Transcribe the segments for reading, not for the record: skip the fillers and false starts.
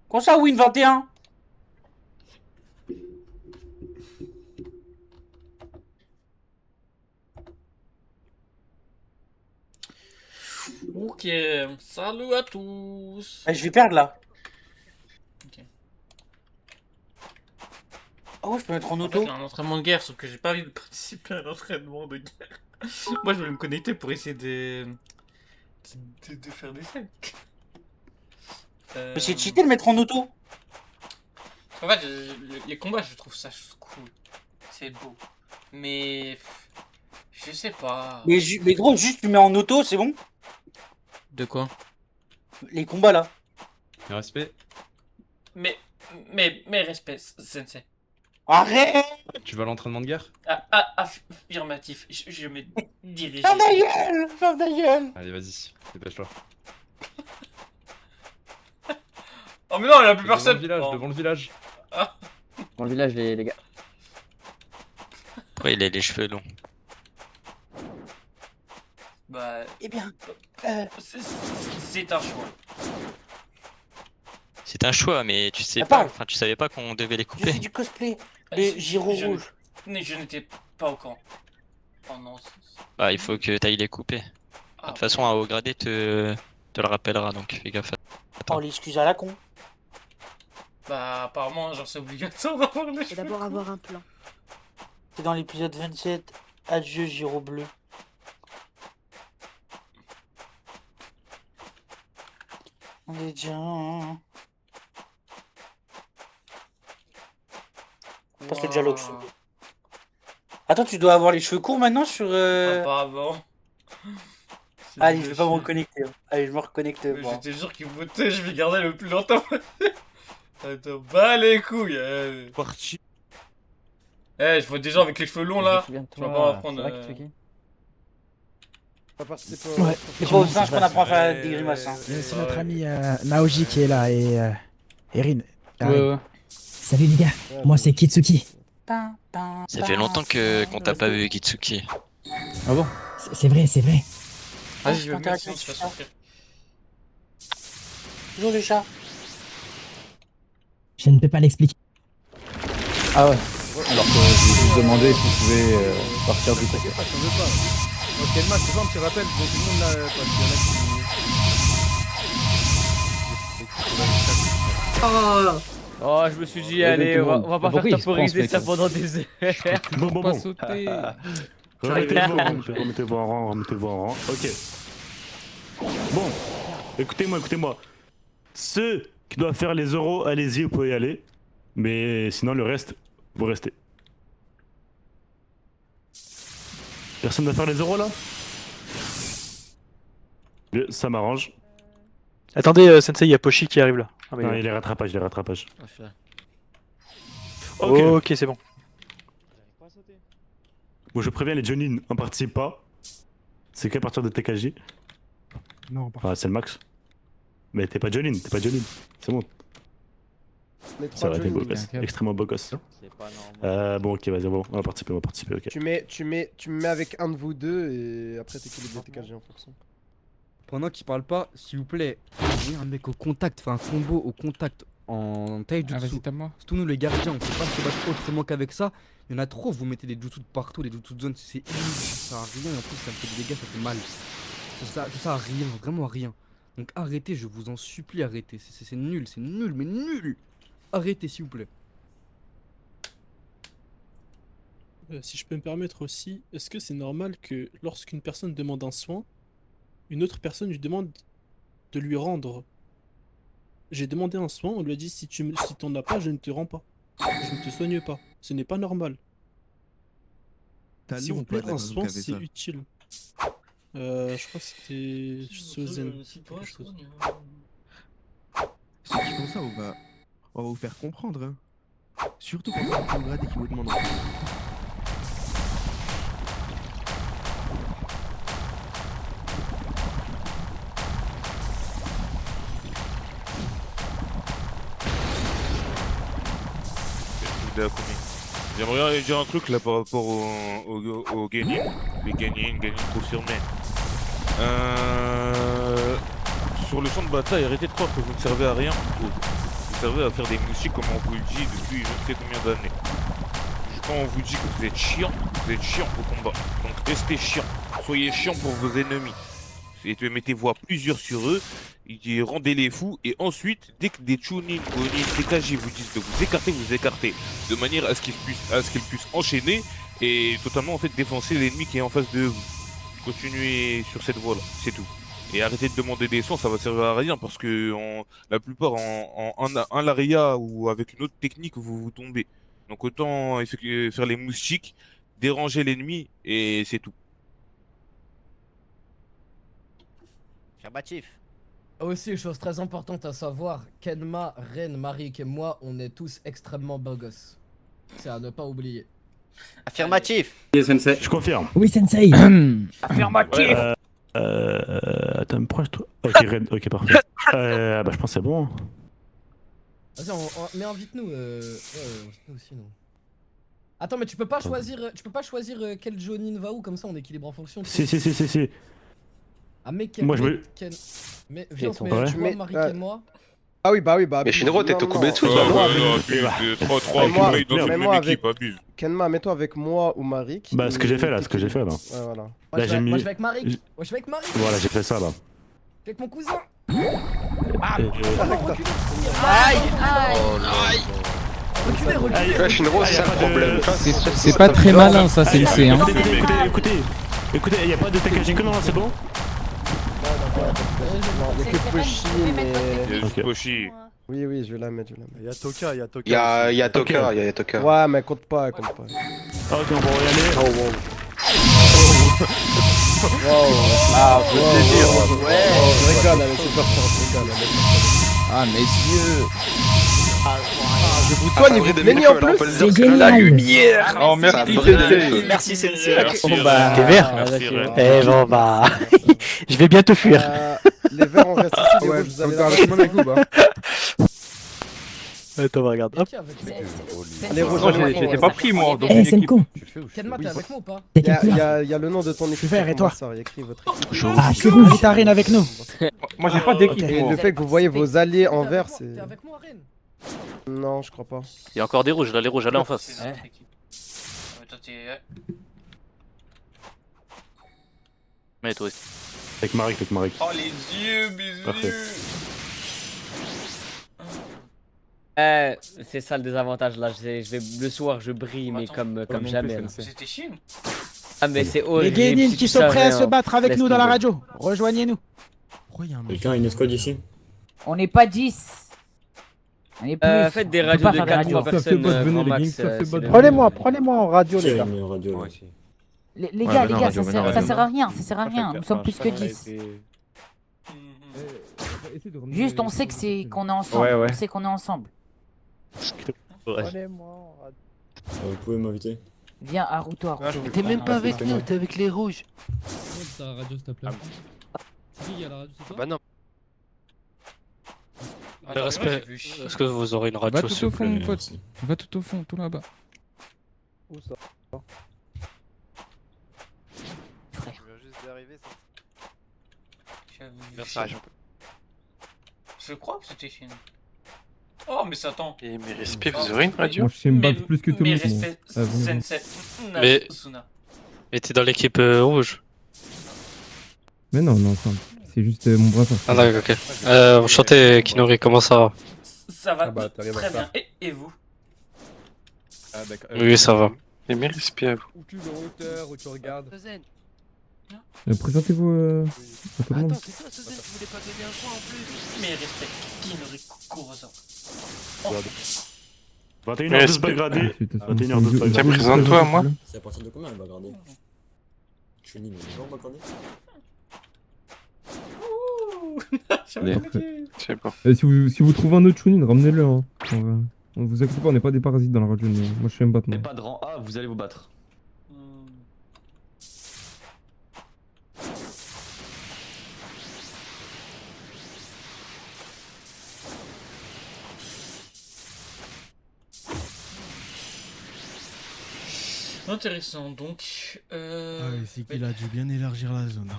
Comment ça, Win 21? Ok, salut à tous. Je vais perdre là. Ok. Oh, je peux mettre en En fait, auto. là, un entraînement de guerre, sauf que j'ai pas envie de participer à l'entraînement de guerre. Moi, je voulais me connecter pour essayer de faire des scènes. Mais c'est cheaté de mettre en auto. En fait, les combats, je trouve ça cool. C'est beau. Mais. Je sais pas. Mais gros, juste tu mets en auto, c'est bon. De quoi? Les combats là. Respect. Mais respect, sensei. Arrête. Tu vas à l'entraînement de guerre? Affirmatif. Je me dirige. Ferme ta gueule. Ferme ta gueule. Allez, vas-y, dépêche-toi. Oh, mais non, il y a plus Devant personne. le village, Oh. devant le village. Dans le village, les gars. Pourquoi il a les cheveux longs? Bah. Eh bien. C'est un choix. C'est un choix, mais tu sais Ah, pas, parle. enfin tu savais pas qu'on devait les Je couper. fais du cosplay. Le gyro rouge. Je n'étais pas au camp. Oh non. Ah, il faut que t'ailles les couper. De toute façon, un haut gradé te le rappellera, donc fais gaffe. Oh, l'excuse à la con. Bah, apparemment, genre, c'est obligatoire d'avoir les Faut cheveux. d'abord avoir un plan. C'est dans l'épisode 27. Adieu, gyro bleu. On est déjà. Passe le dialogue. s'il te plaît. Attends, tu dois avoir les cheveux courts maintenant sur. Apparemment. Allez, je vais pas me reconnecter. Allez, je me reconnecte. Mais Bon. j'étais sûr qu'il votait, je vais garder le plus longtemps. Attends, bas les couilles. Parti. Je vois des gens avec les cheveux longs là. Je me souviens de Tu vas toi, pas apprendre. c'est vrai que tu fais qui Ouais. C'est pas aux singes qu'on apprend à faire des grimaces. Hein. Il y a aussi Ouais. notre ami Naoji qui est là et Erin. Ouais. Salut les gars, moi c'est Kitsuki. Ça fait longtemps qu'on t'a pas vu, Kitsuki. Ah bon? C'est vrai, c'est vrai. Vas-y, je vais Intérêt mettre sinon avec tu vas ça. souffrir. Toujours du chat. Je ne peux pas l'expliquer. Ah ouais. Alors que je vous demandais si vous pouvez partir du côté. T'inquiète pas, t'en veux pas. Ok, le match, c'est pas un petit rappel pour tout le monde là. Parce qu'il y en a qui. Oh, je me suis dit, Ouais, allez, tout le on monde. va pas Pourquoi faire il se pense, temporiser mec, ça là pendant des heures. Bon, bon, Pas bon. sauter. Remettez-vous en rang, remettez-vous en rang. Ok. Bon, écoutez-moi. Ceux qui doivent faire les euros, allez-y, vous pouvez y aller. Mais sinon, le reste, vous restez. Personne ne va faire les euros là? Bien, ça m'arrange. Attendez, Sensei, il y a Pochi qui arrive là. Ah, Non, il est rattrapage, Ok, Ok. c'est bon. Bon, je préviens, les Johnny ne participent pas. C'est qu'à partir de TKJ. Non, Enfin, c'est le max. Mais t'es pas Johnny. C'est bon. Ça aurait été beau gosse. Extrêmement beau gosse. Bon, ok, vas-y, bon, on va participer, ok. Tu me mets avec un de vous deux et après t'équilibres les TKG en fonction. Pendant qu'il parle pas, s'il vous plaît, envoyez un mec au contact, enfin un combo au contact en taijutsu. Surtout nous les gardiens, on peut pas se battre autrement qu'avec ça. Il y en a trop, vous mettez des jutsu de partout, des jutsu de zone, c'est inutile, ça sert à rien et en plus ça me fait des dégâts, ça fait mal. Ça sert à rien, vraiment à rien. Donc arrêtez, je vous en supplie, arrêtez. C'est nul, mais nul. Arrêtez s'il vous plaît. Si je peux me permettre aussi, est-ce que c'est normal que lorsqu'une personne demande un soin, une autre personne lui demande de lui rendre? J'ai demandé un soin, on lui a dit si t'en as pas, je ne te rends pas. Je ne te soigne pas. Ce n'est pas normal. S'il vous plaît, un soin c'est utile. Je crois que c'était Sozen. quelque chose. Ceux qui font ça, on va vous faire comprendre. Hein. Surtout quand c'est un grade et qui vous demande. J'aimerais dire un truc là par rapport au Genin. Les Genin confirmés. Sur le champ de bataille, arrêtez de croire que vous ne servez à rien. servez à faire des moustiques comme on vous le dit depuis je ne sais combien d'années. Quand on vous dit que vous êtes chiant au combat. Donc restez chiant. Soyez chiant pour vos ennemis. Et mettez-vous à plusieurs sur eux. Rendez-les fous. Et ensuite, dès que des Chunin, Onin, TKG vous disent de vous écartez. De manière à ce qu'ils puissent enchaîner et totalement en fait défoncer l'ennemi qui est en face de vous. Continuez sur cette voie-là, c'est tout. Et arrêtez de demander des soins, ça va servir à rien parce que la plupart en un laria ou avec une autre technique vous tombez. Donc autant faire les moustiques, déranger l'ennemi et c'est tout. Affirmatif. Aussi, chose très importante à savoir, Kenma, Ren, Marik et moi, on est tous extrêmement beaux gosses. C'est à ne pas oublier. Affirmatif. Je confirme. Oui, Sensei. Affirmatif. Attends, me proche toi. Ok, Red, ok, parfait. Bah, je pense que c'est bon. Vas-y, mais invite-nous. Invite-nous aussi, nous. Attends, mais tu peux pas choisir, quel Jonin va où, comme ça on équilibre en fonction. Si. Ah, mais Moi, je me. Mais viens, on se Ouais. met, tu vois, Marik et moi. Ah oui, bah. Mais Shinro, t'es au Kubetsu, Ouais, toi. ouais, 3-3, moi, dans une mais même moi, équipe, abuse. Kenma, mets-toi avec moi ou Marik. Bah, ce que j'ai fait là. Ouais, voilà. Moi, Là, je j'ai mis. vais avec Marik. Voilà, j'ai fait ça là. Avec mon cousin. Aïe. Ouais, Shinro, c'est ça le problème. C'est pas très malin ça, Sensei. Hein. Écoutez, y a pas de TKG non, c'est bon? Non, il y a que Poshi, mais. Il y a juste Poshi. Oui, je vais la mettre. Il y a Toka. Ouais, mais compte pas. Ok, on va y aller. Wow. Ah, faut te dire. Ouais, je rigole avec c'est pas fort, Ah messieurs. je vous soigne, vous plaignez en plus. C'est génial. Oh, Merci Sensei. Merci, Bon, bah, Ren. vert. Merci, Ren. Eh bon, bah. Je vais bientôt fuir. Les verts, on reste ici, les rouges, vous allez là-bas. avec vous, bah. Attends, regarde. Hop. Les rouges, J'étais pas pris, moi. Eh, Senko. Kenma, t'es avec moi ou pas? T'es Il quelle couleur? y a le nom de ton équipe. suis vert, et toi? Il y a écrit votre équipe. Ah, je suis rouge. Tarine avec nous. Moi, j'ai pas d'équipe. Et le fait que vous voyez vos alliés en vert, c'est. T'es avec moi, Ren? Non, je crois pas. Il y a encore des rouges, là, les rouges, allez en face. Toi, t'es. Mais toi aussi. Avec Marik. Oh, les yeux, mes Parfait. yeux. C'est ça le désavantage là. Le soir, je brille, mais comme jamais. Là. C'était Chine. Ah, mais c'est horrible. Les Guénines si qui tu sont prêts à savais, se hein. battre avec Laisse nous dans la tomber. radio. Rejoignez-nous. Pourquoi il y a un mec Quelqu'un a une escouade ici? On n'est pas 10. On est plus. Faites des On peut radios pas de faire des 4 radios. personnes grand max. Prenez-moi en radio, les gars. Les gars, ça sert à rien. Ça sert à rien. Nous sommes plus que 10. Juste, on sait que qu'on est ensemble. Ouais. On sait qu'on est ensemble. Prenez-moi en radio. Vous pouvez m'inviter? Viens, Haruto. T'es même pas avec nous, t'es avec les rouges. ta radio, s'il te plaît? C'est qui a la radio, c'est toi? Bah non. Le respect. Est-ce que vous aurez une radio Va tout au fond, mon pote. Va tout au fond, tout là-bas. Où ça? Frère. Je crois que c'était Chine. Oh, mais ça attend. Et mes respects, vous aurez une radio? Moi je sais me battre plus que tout le Mais monde. respect, Sensei. Mais- Suna. Mais t'es dans l'équipe rouge. Mais non, c'est juste mon bras. Ah d'accord, ok. Enchanté Kinori, comment ça va? Ça va bah, t'arrives à très ça. bien. Et vous? Ah d'accord. Oui, ça va. Et mes respects à vous. Où tu le hauteur, où tu regardes. Présentez-vous à tout le monde. c'est toi, Sozen, tu voulais pas donner un point en plus. Mais respect, Kinori Kurosawa. 21h12 pas gradé. 21h12 pas Tiens, gradé. présente-toi à moi. C'est à partir de combien elle va garder? Je suis nul, mais on va garder. Je sais pas. Si vous trouvez un autre Chunin, ramenez-le. Hein. On vous inquiétez pas, on n'est pas des parasites dans la radio. Moi je suis un battre. Mais pas de rang A, vous allez vous battre. Intéressant, donc. Ah ouais, c'est qu'il a dû bien élargir la zone.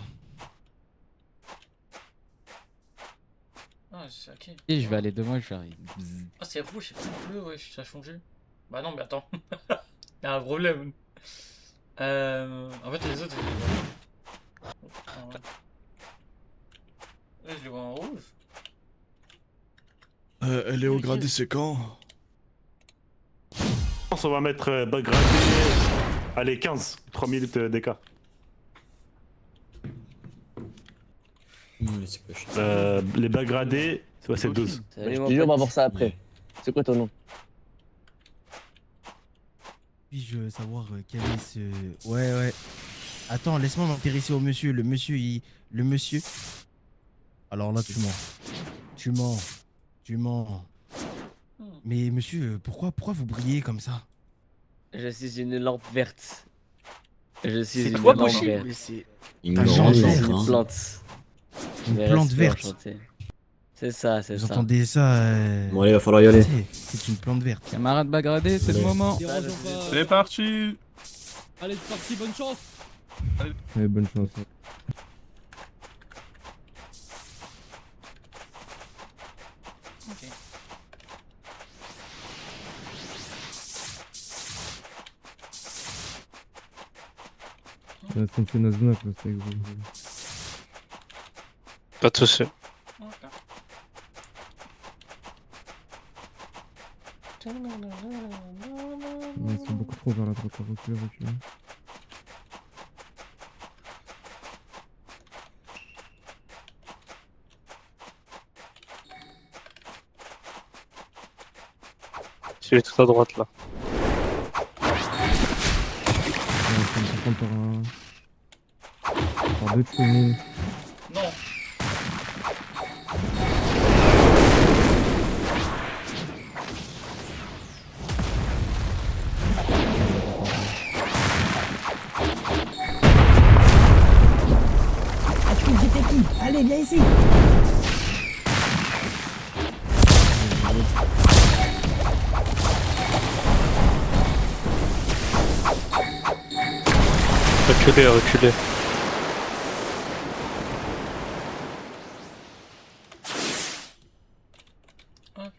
Ah, c'est ok. Et je vais aller devant et je vais arriver. Ah, c'est rouge, c'est plus bleu, ouais, ça a changé. Bah non, mais attends. Y'a un problème. En fait, les autres, je les vois. Ouais, je les vois en rouge. Elle est au gradé, c'est quand? On va mettre gradé. Allez, 15, 3 minutes d'écart. Les bacs gradés, c'est 12. Je te jure, on va voir ça après. C'est quoi ton nom? Puis-je savoir quel est ce... Ouais. Attends, laisse-moi m'intéresser au monsieur. Le monsieur... Alors là, tu mens. Mais monsieur, pourquoi vous brillez comme ça? Je suis une lampe verte. Je suis C'est une toi, lampe Boshi? verte. Mais c'est- Une T'as plante. changé, Une hein. plante. Une Mais plante respect, verte. enchanté. C'est ça, c'est Vous ça. entendez ça Bon, allez, va falloir y aller. C'est une plante verte. Camarade Bagradé, c'est le moment. Dérangeons pas. C'est parti. Allez, c'est parti, bonne chance. Allez, bonne chance. Ok. Pas de soucis. Ils sont beaucoup trop vers la droite, reculer. Tu es tout à droite là. Par deux chemins. Non. J'étais qui? Allez, viens ici. Reculez. Ok.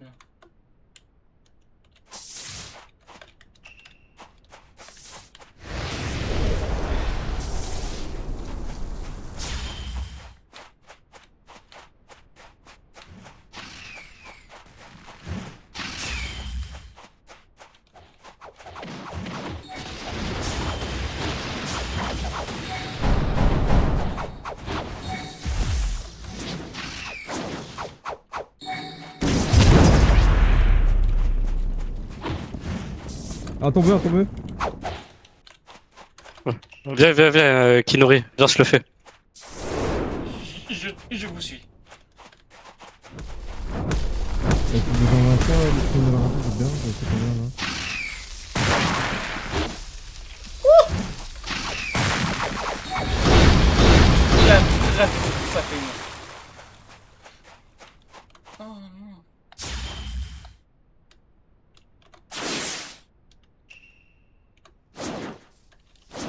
Ah, tombé. Viens, Kinori, viens, je le fais. Je vous suis. Ça fait une. Oh non.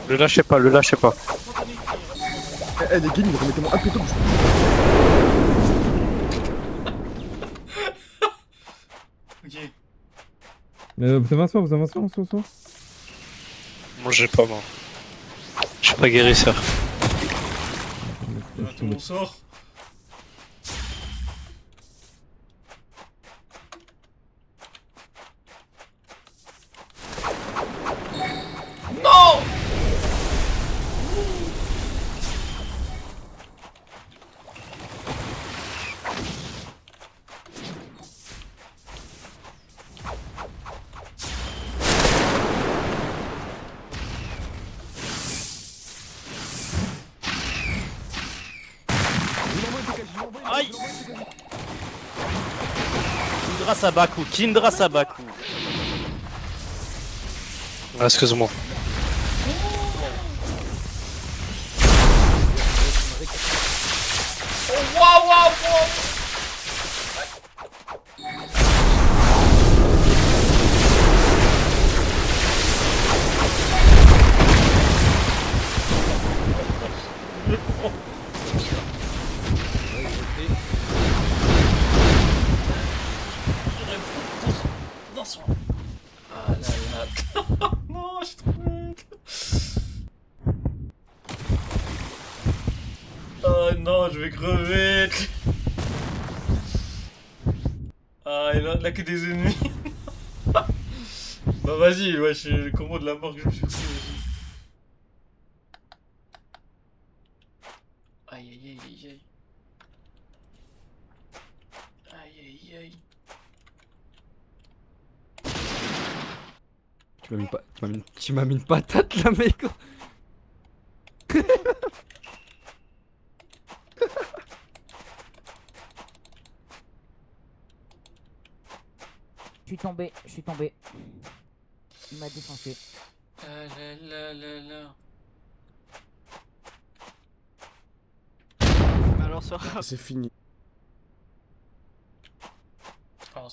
Le lâchez pas. Eh, les gamins, remettez-moi un peu d'eau. Ok. Vous avez un soin, soin. Moi j'ai pas, moi. Je suis pas guérisseur. Tout le monde sort. Non! Aïe! Kindra Sabaku. Ah, excuse-moi. Waouh! vais crever. Ah, il a que des ennemis. Bah vas-y, ouais, c'est le combo de la mort que je me suis pris. Aïe aïe aïe aïe aïe. Aïe aïe aïe. Tu m'as mis une patate là, mec. Je suis tombé. Il m'a défoncé. Ah là là là là. Alors ça. C'est fini. Oh,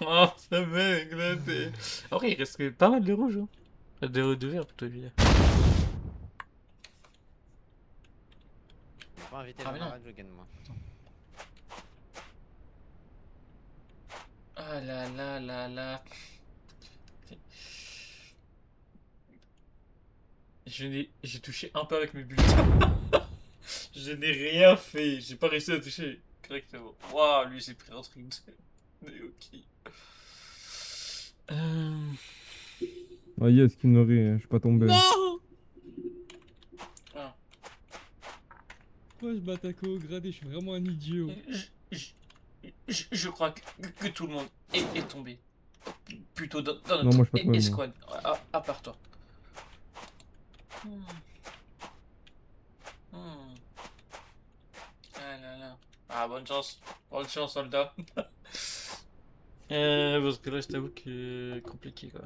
oh ça m'a éclaté. Après, il reste pas mal de rouge. Hein. De vert plutôt, lui. Pas inviter Ah, le mais non. camarade Jogan, moi. Ah là là là là. J'ai touché un peu avec mes bulletins. Je n'ai rien fait. J'ai pas réussi à toucher correctement. Waouh, lui j'ai pris un truc de ok. Ah yes, Kinori, je suis pas tombé. Non. Moi je m'attaque au gradé, je suis vraiment un idiot. Je crois que tout le monde est tombé. Plutôt dans Non, notre moi, je suis pas tombé, escouade, à part toi. Ah là là. Ah, bonne chance, soldat. Parce que là, je t'avoue que compliqué quoi.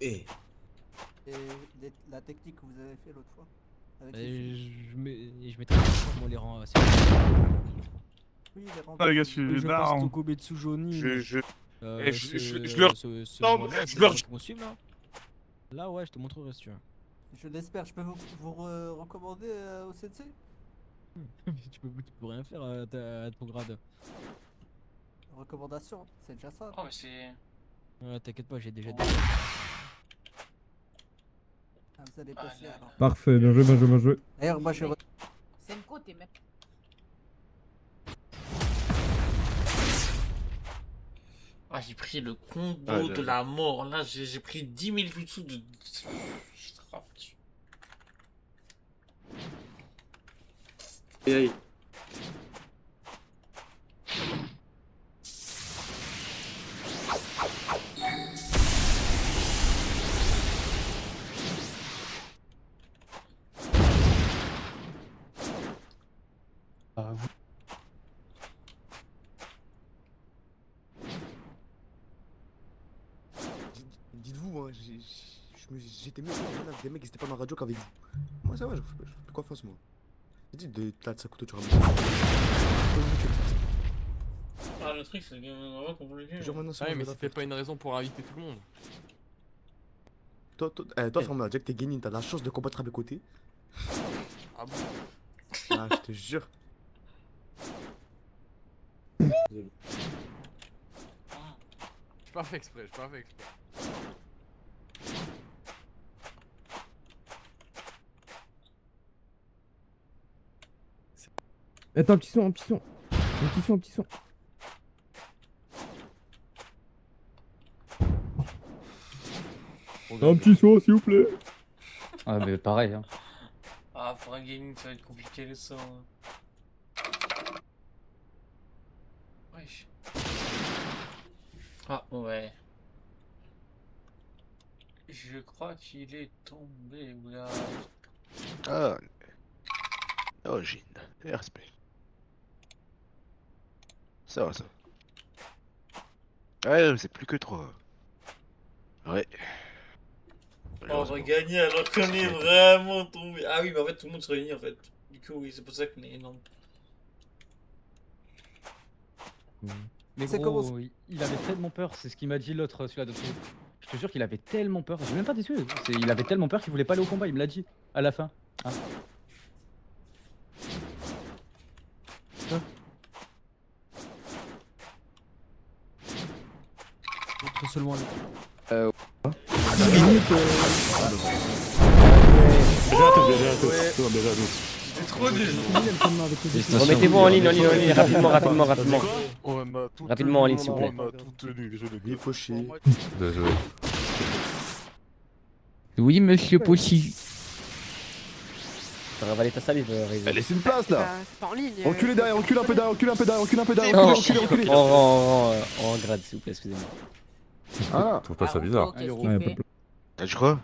Et la technique que vous avez fait l'autre fois avec je mettrai comment les rangs. Oui, les rangs. Ah, les gars, je suis Je là. passe Tokobetsu Jonin. Je leur. Je leur. Là, ouais, je te montrerai si tu veux. Je l'espère. Je peux vous recommander au sensei? tu peux rien faire à ton grade. Recommandation, c'est déjà ça. Oh, mais c'est. T'inquiète pas, j'ai déjà Ah, dit. vous allez passer alors. Parfait, bien joué, bien joué, bien joué. D'ailleurs, moi je. C'est une côte, même. Ah, j'ai pris le combo de la mort. Là, j'ai pris 10 000 jutsu de. Aïe. Dites-vous, hein, j'étais mieux avec des mecs qui étaient pas dans la radio qu'avec vous. Moi, ça va, je fais confiance, moi. J'ai dit de Tatsakuto, tu ramènes. Ah, le truc, c'est vraiment compliqué. Ouais, mais ça fait pas une raison pour inviter tout le monde. Toi, Format, déjà que t'es Genin, t'as la chance de combattre à mes côtés. Ah bon? Ah, je te jure. J'ai pas fait exprès, j'ai pas fait exprès. Attends, un petit son, un petit son. Un petit son, un petit son. Un petit son, s'il vous plaît. Ah, mais pareil, hein. Ah, pour un gaming, ça va être compliqué le son. Wesh. Ah, ouais. Je crois qu'il est tombé, là. Ah, origine, respect. Ça va, ça. Ouais, c'est plus que 3. Ouais. Oh, on va gagner alors qu'on est vraiment tombé. Ah oui, mais en fait, tout le monde se réunit en fait. Du coup, oui, c'est pour ça qu'on est énorme. Mais C'est gros, comment- il avait tellement peur, c'est ce qu'il m'a dit l'autre, celui-là dessus. Je te jure qu'il avait tellement peur, j'ai même pas déçu, il avait tellement peur qu'il voulait pas aller au combat, il me l'a dit, à la fin. Hein. Entre seulement les. C'était trop nul. Remettez-vous en ligne, rapidement. Rapidement en ligne, s'il vous plaît. Il faut chier. Désolé. Oui, monsieur Pochi. T'as ravalé ta salive, Rizzo. Laisse une place là. C'est pas en ligne. Reculez derrière, recule un peu derrière, recule un peu derrière, recule un peu derrière, Non, reculez. en grade, s'il vous plaît, excusez-moi. Ah, je trouve pas ça bizarre. Je crois.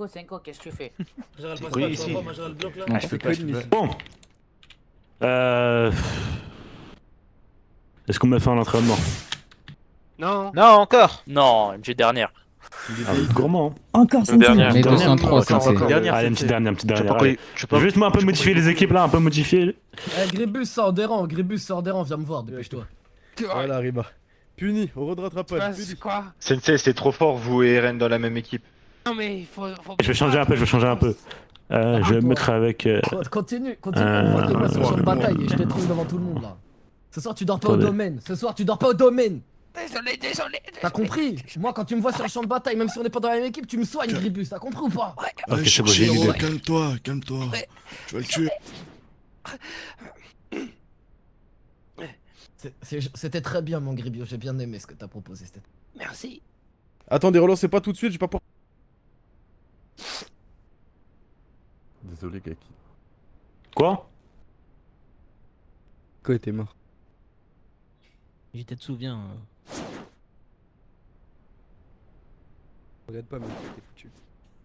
Senko, qu'est-ce que tu fais? Je fais pas ici. Bon. Est-ce qu'on m'a fait un entraînement? Non. Non, encore. Non, MG dernière. Ah, vous êtes gourmand. Hein. Encore Une dernière. Mais 203, ça c'est. Allez, une petite dernière. Allez. Je vais juste moi un peu modifier les équipes là, un peu modifier. Gribus, sors des rangs, viens me voir, dépêche-toi. Voilà, Riba. Puni, euro de rattrapage. Puni. Quoi? Sensei, c'est trop fort, vous et Eren dans la même équipe. Non mais il faut... Je vais changer un peu. Je vais me mettre avec. Continue, moi sur le champ de bataille et je te trouve devant tout le monde là. Ce soir tu dors pas au domaine, Désolé. T'as compris? Moi quand tu me vois sur le champ de bataille, même si on est pas dans la même équipe, tu me soignes Gribus, t'as compris ou pas? Ok, c'est bon, j'ai une idée. Calme-toi. Je vais le tuer. C'était très bien mon Gribus, j'ai bien aimé ce que t'as proposé. Merci. Attendez, relancez pas tout de suite, j'ai pas pour. Désolé, Gaki. Quoi? Quoi était mort? Je te souviens. Regarde pas, mais t'es foutu.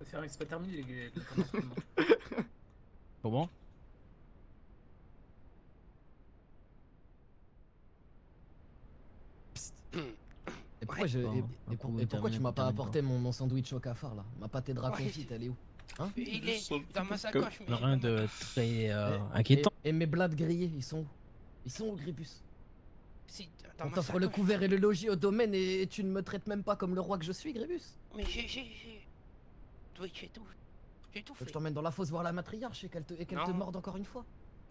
C'est pas terminé les Comment? Et pourquoi tu m'as pas apporté mon sandwich au cafard là? Ma pâté de confite, elle est où? Hein? Il est dans ma sacoche. Rien de très inquiétant. Et mes blades grillés, ils sont où? Ils sont où, Gribus? Si, On t'offre le couvert et le logis au domaine et tu ne me traites même pas comme le roi que je suis, Gribus? Mais j'ai... Oui, j'ai tout fait. Je t'emmène dans la fosse voir la matriarche et qu'elle te morde encore une fois.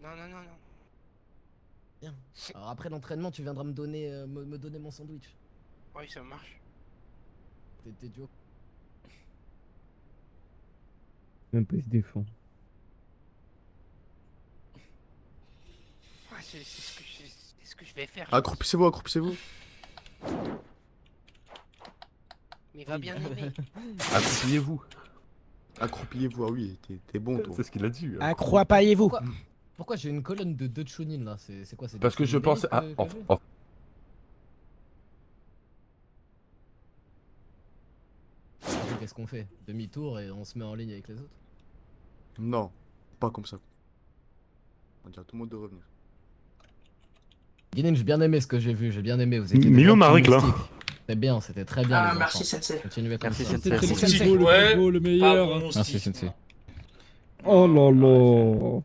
Non. Bien. Alors après l'entraînement, tu viendras me donner mon sandwich. Oui, ça marche. T'es Dieu. Même pas il se défend. Ah, c'est ce que je vais faire. Accroupissez-vous. Mais va bien aimer. Accroupillez-vous, ah oui, t'es bon toi. C'est ce qu'il a dit. Accroupillez-vous. Pourquoi j'ai une colonne de 2 Chunin là? C'est quoi? Parce que je pense. Qu'est-ce qu'on fait? Demi-tour et on se met en ligne avec les autres? Non, pas comme ça. On dirait à tout le monde de revenir. Guinin, j'ai bien aimé ce que j'ai vu, vous étiez Milo Marik là. C'était bien, c'était très bien. Ah, les merci enfants. Sensei. Continuez comme ça. Sensei, le meilleur. Merci, Sensei. Oh là là.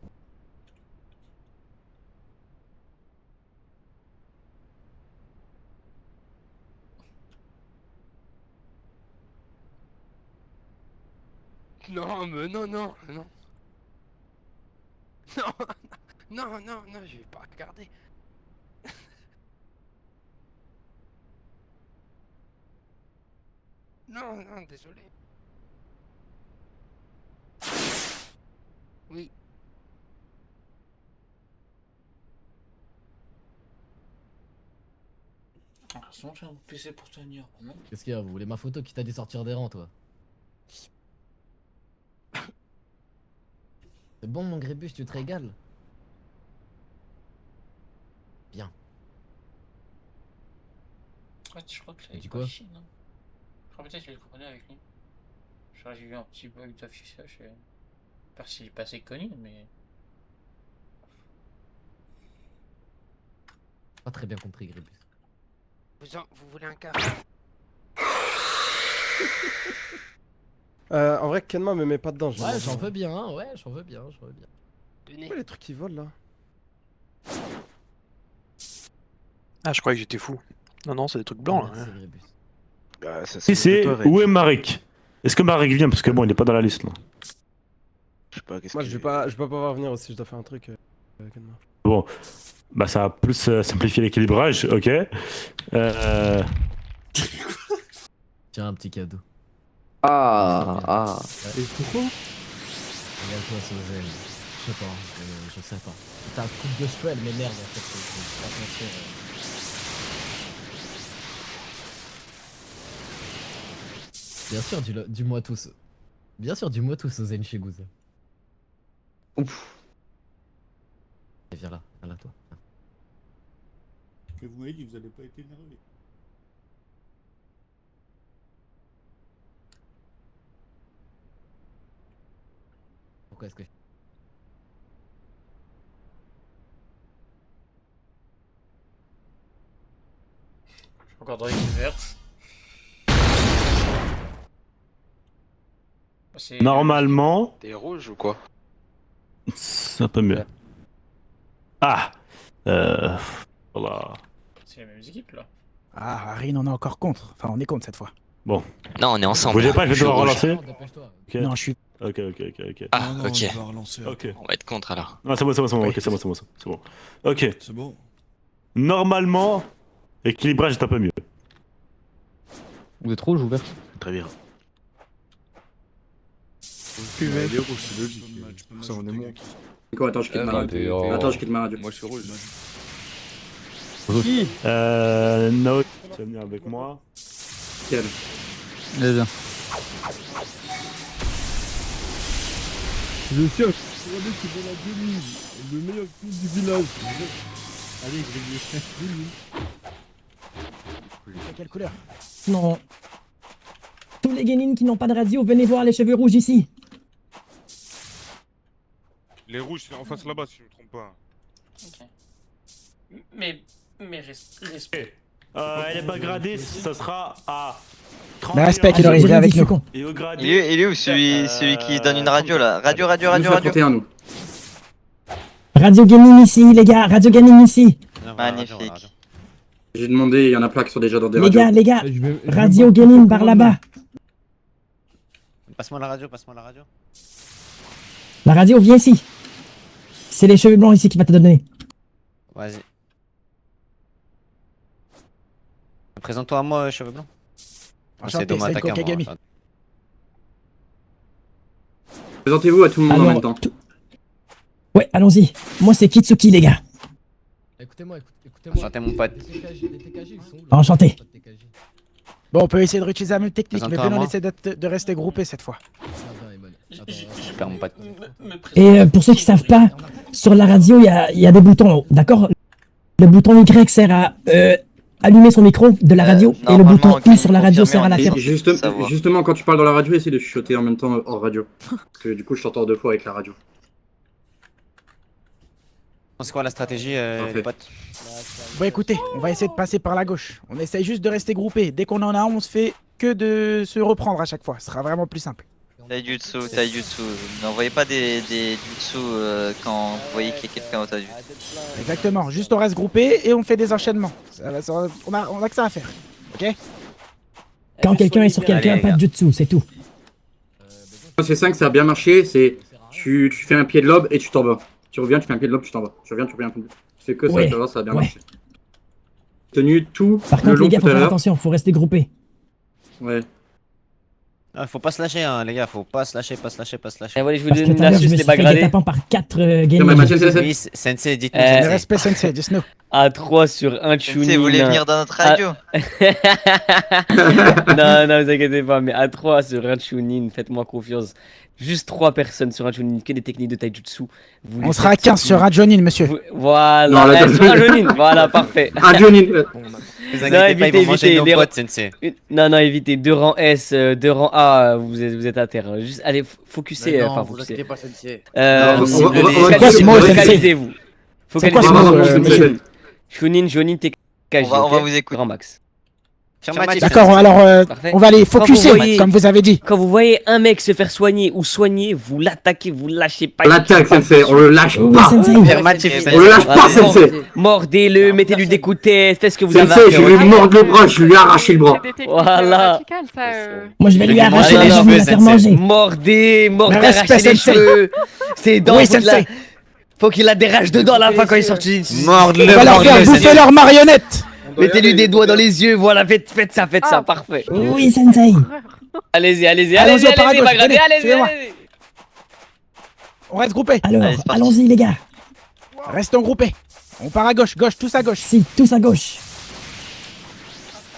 Non, mais non. Non, je vais pas regarder. Non, désolé. Oui. Sinon, j'ai un PC pour tenir. Non. Qu'est-ce qu'il y a? Vous voulez ma photo qui t'a dit sortir des rangs, toi? C'est bon, mon Gribus, tu te régales? Bien. Ouais, je crois que Et tu quoi? Je crois peut-être que je vais le comprendre avec lui. J'ai eu un petit bug d'affichage. J'espère qu'il est passé connu, mais. Pas très bien compris, Gribus. Vous voulez un café? En vrai, Kenma me met pas dedans. Ouais, j'en veux bien, j'en veux bien. Pourquoi les trucs qui volent là? Ah, je croyais que j'étais fou. Non, c'est des trucs blancs là. Bah, Si c'est, où est Marek? Est-ce que Marek vient? Parce que bon, il est pas dans la liste là. Je sais pas, qu'est-ce Moi, je vais pas pouvoir venir aussi, je dois faire un truc. Kenma. Bon, bah ça va plus simplifier l'équilibrage, ok. Tiens, un petit cadeau. Ah. Et pourquoi? Regarde-toi, Sozen. Je sais pas. T'as un coup de cheveux, elle m'énerve en fait. Faut pas te mentir. Bien sûr, dis-moi tous. Bien sûr, dis-moi tous, Sozen chez Gouza. Ouf. Viens là, toi. Mais vous m'avez dit, vous allez pas être énervé. Pourquoi est-ce que... Je suis encore dans l'équipe verte. Normalement. T'es rouge ou quoi? C'est un peu mieux. Ah voilà. C'est les mêmes équipes là. Ah, Harry, on est encore contre. Enfin, on est contre cette fois. Bon. Non, on est ensemble. Bougez pas, je vais devoir rouge. relancer. Ok. Non, je suis. Ok. Ah, Non, ok. je vais relancer. Ok. On va être contre alors. Non, c'est bon. Ok, c'est bon. Ok. C'est bon. Normalement, l'équilibrage est un peu mieux. Vous êtes rouge ou vert? Très bien. Les rouges, c'est logique. Ça, on est moins. Quoi, attends, je quitte ma radio. Attends, je quitte ma radio. Moi je suis rouge. Qui Note, tu vas venir avec moi. Quel? Allez, viens. Le chef, regardez, c'est dans la demi. Le meilleur club du village. Allez, Grégory. Quelle couleur? Non. Tous les guénines qui n'ont pas de radio, venez voir les cheveux rouges ici. Les rouges, c'est en face là-bas si je me trompe pas. Ok. Mais respect. Elle est pas gradée, ça sera à 30. Mais respect, il aurait été avec nous. Et au gradé. Il est où celui qui donne une radio là? Radio. 31, nous. Radio Gaming ici, les gars, Radio Gaming ici. Magnifique. J'ai demandé, il y en a plein qui sont déjà dans des Les radios. gars, Radio Gaming par là-bas. Passe-moi la radio. La radio, viens ici. C'est les cheveux blancs ici qui va te donner. Vas-y. Présente-toi à moi, cheveux blancs. Enchanté, c'est Kokagami. Présentez-vous à tout le monde en Alors, même temps. Ouais, allons-y. Moi, c'est Kitsuki, les gars. Écoutez-moi. Enchanté, mon pote. Les TKG, ils sont où, là? Enchanté. Bon, on peut essayer de réutiliser la même technique, mais Présente-toi à venons moi. essayer de rester groupés cette fois. Super, mon pote. Et pour ceux qui savent pas, sur la radio, il y a des boutons, d'accord? Le bouton Y sert à allumer son micro de la radio, et le bouton U sur la radio sert à la faire. Justement, quand tu parles dans la radio, essaie de chuchoter en même temps hors radio. Parce que du coup, je t'entends deux fois avec la radio. C'est quoi la stratégie, les potes? Bon, écoutez, on va essayer de passer par la gauche. On essaye juste de rester groupés. Dès qu'on en a un, on se fait que de se reprendre à chaque fois. Ce sera vraiment plus simple. Taijutsu. N'envoyez pas des jutsu quand vous voyez qu'il y a quelqu'un au Taijutsu. Exactement. Juste on reste groupés et on fait des enchaînements. On a que ça à faire. Ok? Quand quelqu'un est sur quelqu'un, pas de jutsu, c'est tout. C'est 5, ça a bien marché. C'est tu fais un pied de lobe et tu t'en vas. Tu reviens, tu fais un pied de lobe, tu t'en vas. Tu reviens, tu reviens. Tu fais que ça, Ouais, tu vois, ça a bien ouais. marché. Tenu tout Par le contre, long les gars, tout faut à faire l'heure. attention, faut rester groupés. Ouais. Ah, faut pas se lâcher, hein, les gars, faut pas se lâcher. Eh, voilà, je vous Parce que donne tout une à l'heure, je astuce, me les suis fait bagradés. guet-apens par 4 mais gamers. Oui, Sensei, dites-nous. Eh, Le respect, Sensei, dis-nous. À 3 sur un Chunin. Sensei, vous voulez venir dans notre radio? Non, vous inquiétez pas, mais à 3 sur un Chunin, faites-moi confiance. Juste 3 personnes sur un Chunin, que des techniques de taijutsu. On sera à 15 sur un Jonin, monsieur. Voilà, Non, là, sur un Jonin, voilà, parfait. Un Jonin. Vous inquiétez pas, ils vont manger nos potes, Sensei. Non, évitez 2 rangs S, 2 rangs A, vous êtes à terre. Juste, allez, focussez. Enfin, focussez. Focalisez-vous. Focalisez-vous. Chunin, Jonin, TKG. On va vous écouter. Grand max. D'accord, alors on va aller focuser, comme vous avez dit. Quand vous voyez un mec se faire soigner ou soigner, vous l'attaquez, vous lâchez pas. On l'attaque, Sensei, on le lâche pas. On le lâche pas, Sensei. Mordez-le, mettez-lui des coups de tête, faites ce que vous avez à Sensei, faire. je lui mords le bras, je lui arrache le bras. Voilà. Moi, je vais lui arracher la jambe et la faire manger. Mordez, respect, arrachez les Sensei. cheveux. C'est dans Oui, faut qu'il Sensei. faut qu'il la dérache dedans à la fin quand il sort du. On va leur faire bouffer leurs marionnettes. Mettez-lui des doigts dans les yeux, voilà, faites ça, parfait. Oui, Sensei. Allez-y, Allons-y, allez-y, on part à gauche, Magradé, venez, allez-y, suivez-moi. allez-y. On reste groupés. Alors, Allez, c'est parti. allons-y, les gars. Restons groupés. On part à gauche, tous à gauche. Si, tous à gauche.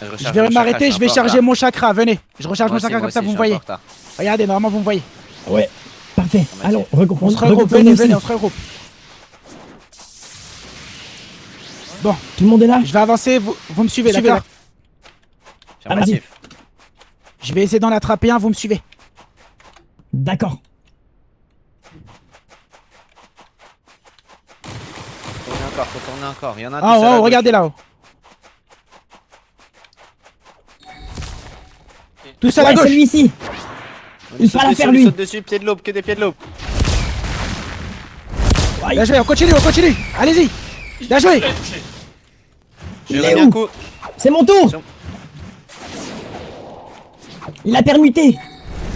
Je vais m'arrêter, je vais charger mon chakra, venez. Je recharge Moi mon chakra aussi, comme ça, moi vous me aussi, je suis voyez. un peu en retard. Regardez, normalement vous me voyez. Ouais, parfait. Allons, On se regroupe, venez, on se regroupe. Bon, tout le monde est là. Je vais avancer, vous me suivez, d'accord? Ah, vas-y. Je vais essayer d'en attraper un, vous me suivez. D'accord. Faut tourner encore. Il y en a un Ah, tout seul à oh, gauche. regardez là-haut. Tout seul à Ouais, gauche. celui-ci. Il Saute fera dessus, l'affaire, lui. saute dessus, pied de l'aube, que des pieds de l'aube. Bien joué, on continue. Allez-y. Bien joué. Il est où? C'est mon tour. Il a permuté.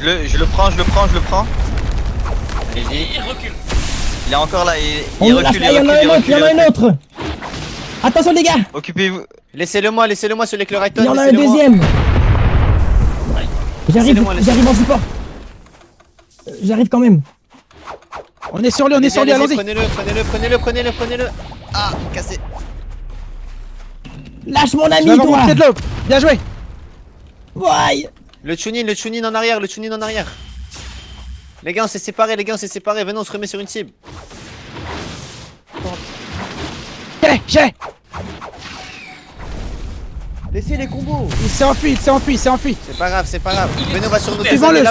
Je le prends. Allez-y. Il recule. Il est encore là, On il le lâche recule, là, il y en a un autre, il y en a un autre. Attention, les gars. Occupez-vous. Laissez-le moi celui avec le right Il y en a un deuxième. J'arrive en support. J'arrive quand même. On est sur lui, allons-y. Prenez-le. Ah, cassé. Lâche mon Je ami, vais avoir mon toi. pied de l'aube. Bien joué. Ouais. Le chunin en arrière, Les gars, on s'est séparés, venez, on se remet sur une cible. J'ai. Laissez les combos. Il s'est enfui. C'est pas grave. Venez, on va sur nous. Suivons-le. Ils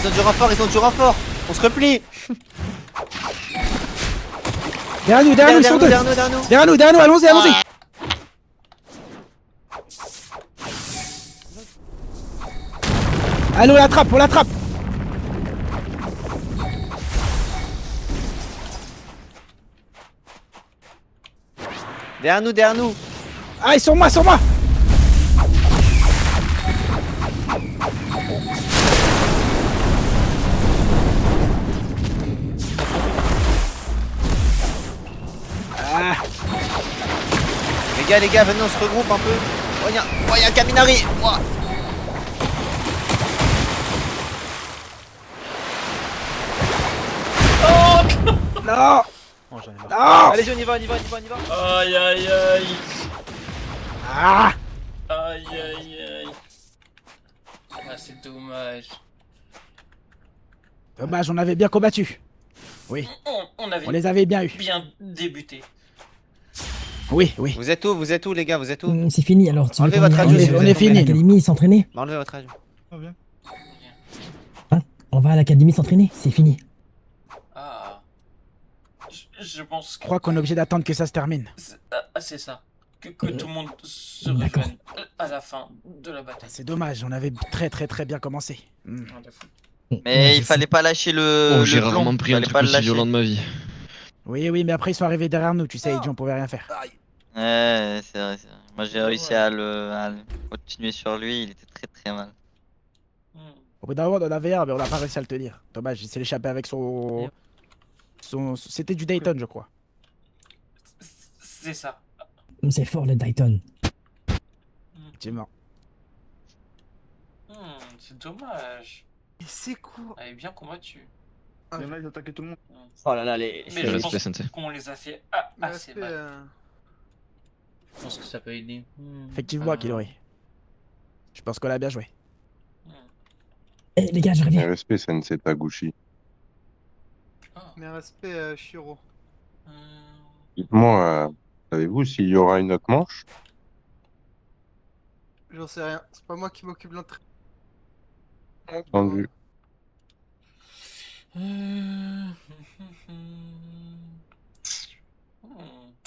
ont du renfort. On se replie. Derrière nous, ils sont deux. Derrière nous, allons-y. Allez, on l'attrape. Derrière nous. Ah, sur moi. Ah. Les gars, venez, on se regroupe un peu. Oh, y a un Kaminari. Ouah. Non. Allez, on y va. Aïe aïe aïe. Ah. Aïe aïe aïe. Ah, c'est dommage. Dommage, on avait bien combattu. Oui. On les avait bien eu. Bien débuté. Oui. Vous êtes où, les gars? C'est fini alors. Tu Enlevez veux votre qu'on radio, aille s'il vous à plaît. On est fini. l'académie s'entraîner. Enlevez votre radio. On va à l'académie s'entraîner. C'est fini. Ah. Je pense Je que. crois qu'on est obligé d'attendre que ça se termine. C'est ça. Que tout le monde se rejoigne à la fin de la bataille. C'est dommage, on avait très bien commencé. Mais il fallait pas lâcher le. Oh, j'ai plomb. rarement pris un Fallait truc pas le aussi lâcher. violent de ma vie. Oui, mais après ils sont arrivés derrière nous, tu sais, Eddie, on pouvait rien faire. Ouais, c'est vrai. Moi j'ai réussi à le continuer sur lui, il était très mal. Au bout d'un moment, on en avait un, mais on n'a pas réussi à le tenir. Dommage, il s'est échappé avec son... C'était du Dayton, je crois. C'est ça. C'est fort le Dayton. Effectivement. C'est dommage. Mais c'est quoi? Elle est bien combattue. Il y en a, ils attaquaient tout le monde. Oh là là, les. Mais je pense qu'on les a fait assez mal. Je pense que ça peut aider. Effectivement, Kilori. Je pense qu'on a bien joué. Eh les gars, je reviens. Respect, Sensei Taguchi. Mais respect, Shiro. Dites-moi, savez-vous s'il y aura une autre manche? J'en sais rien, c'est pas moi qui m'occupe de l'entrée. Entendu.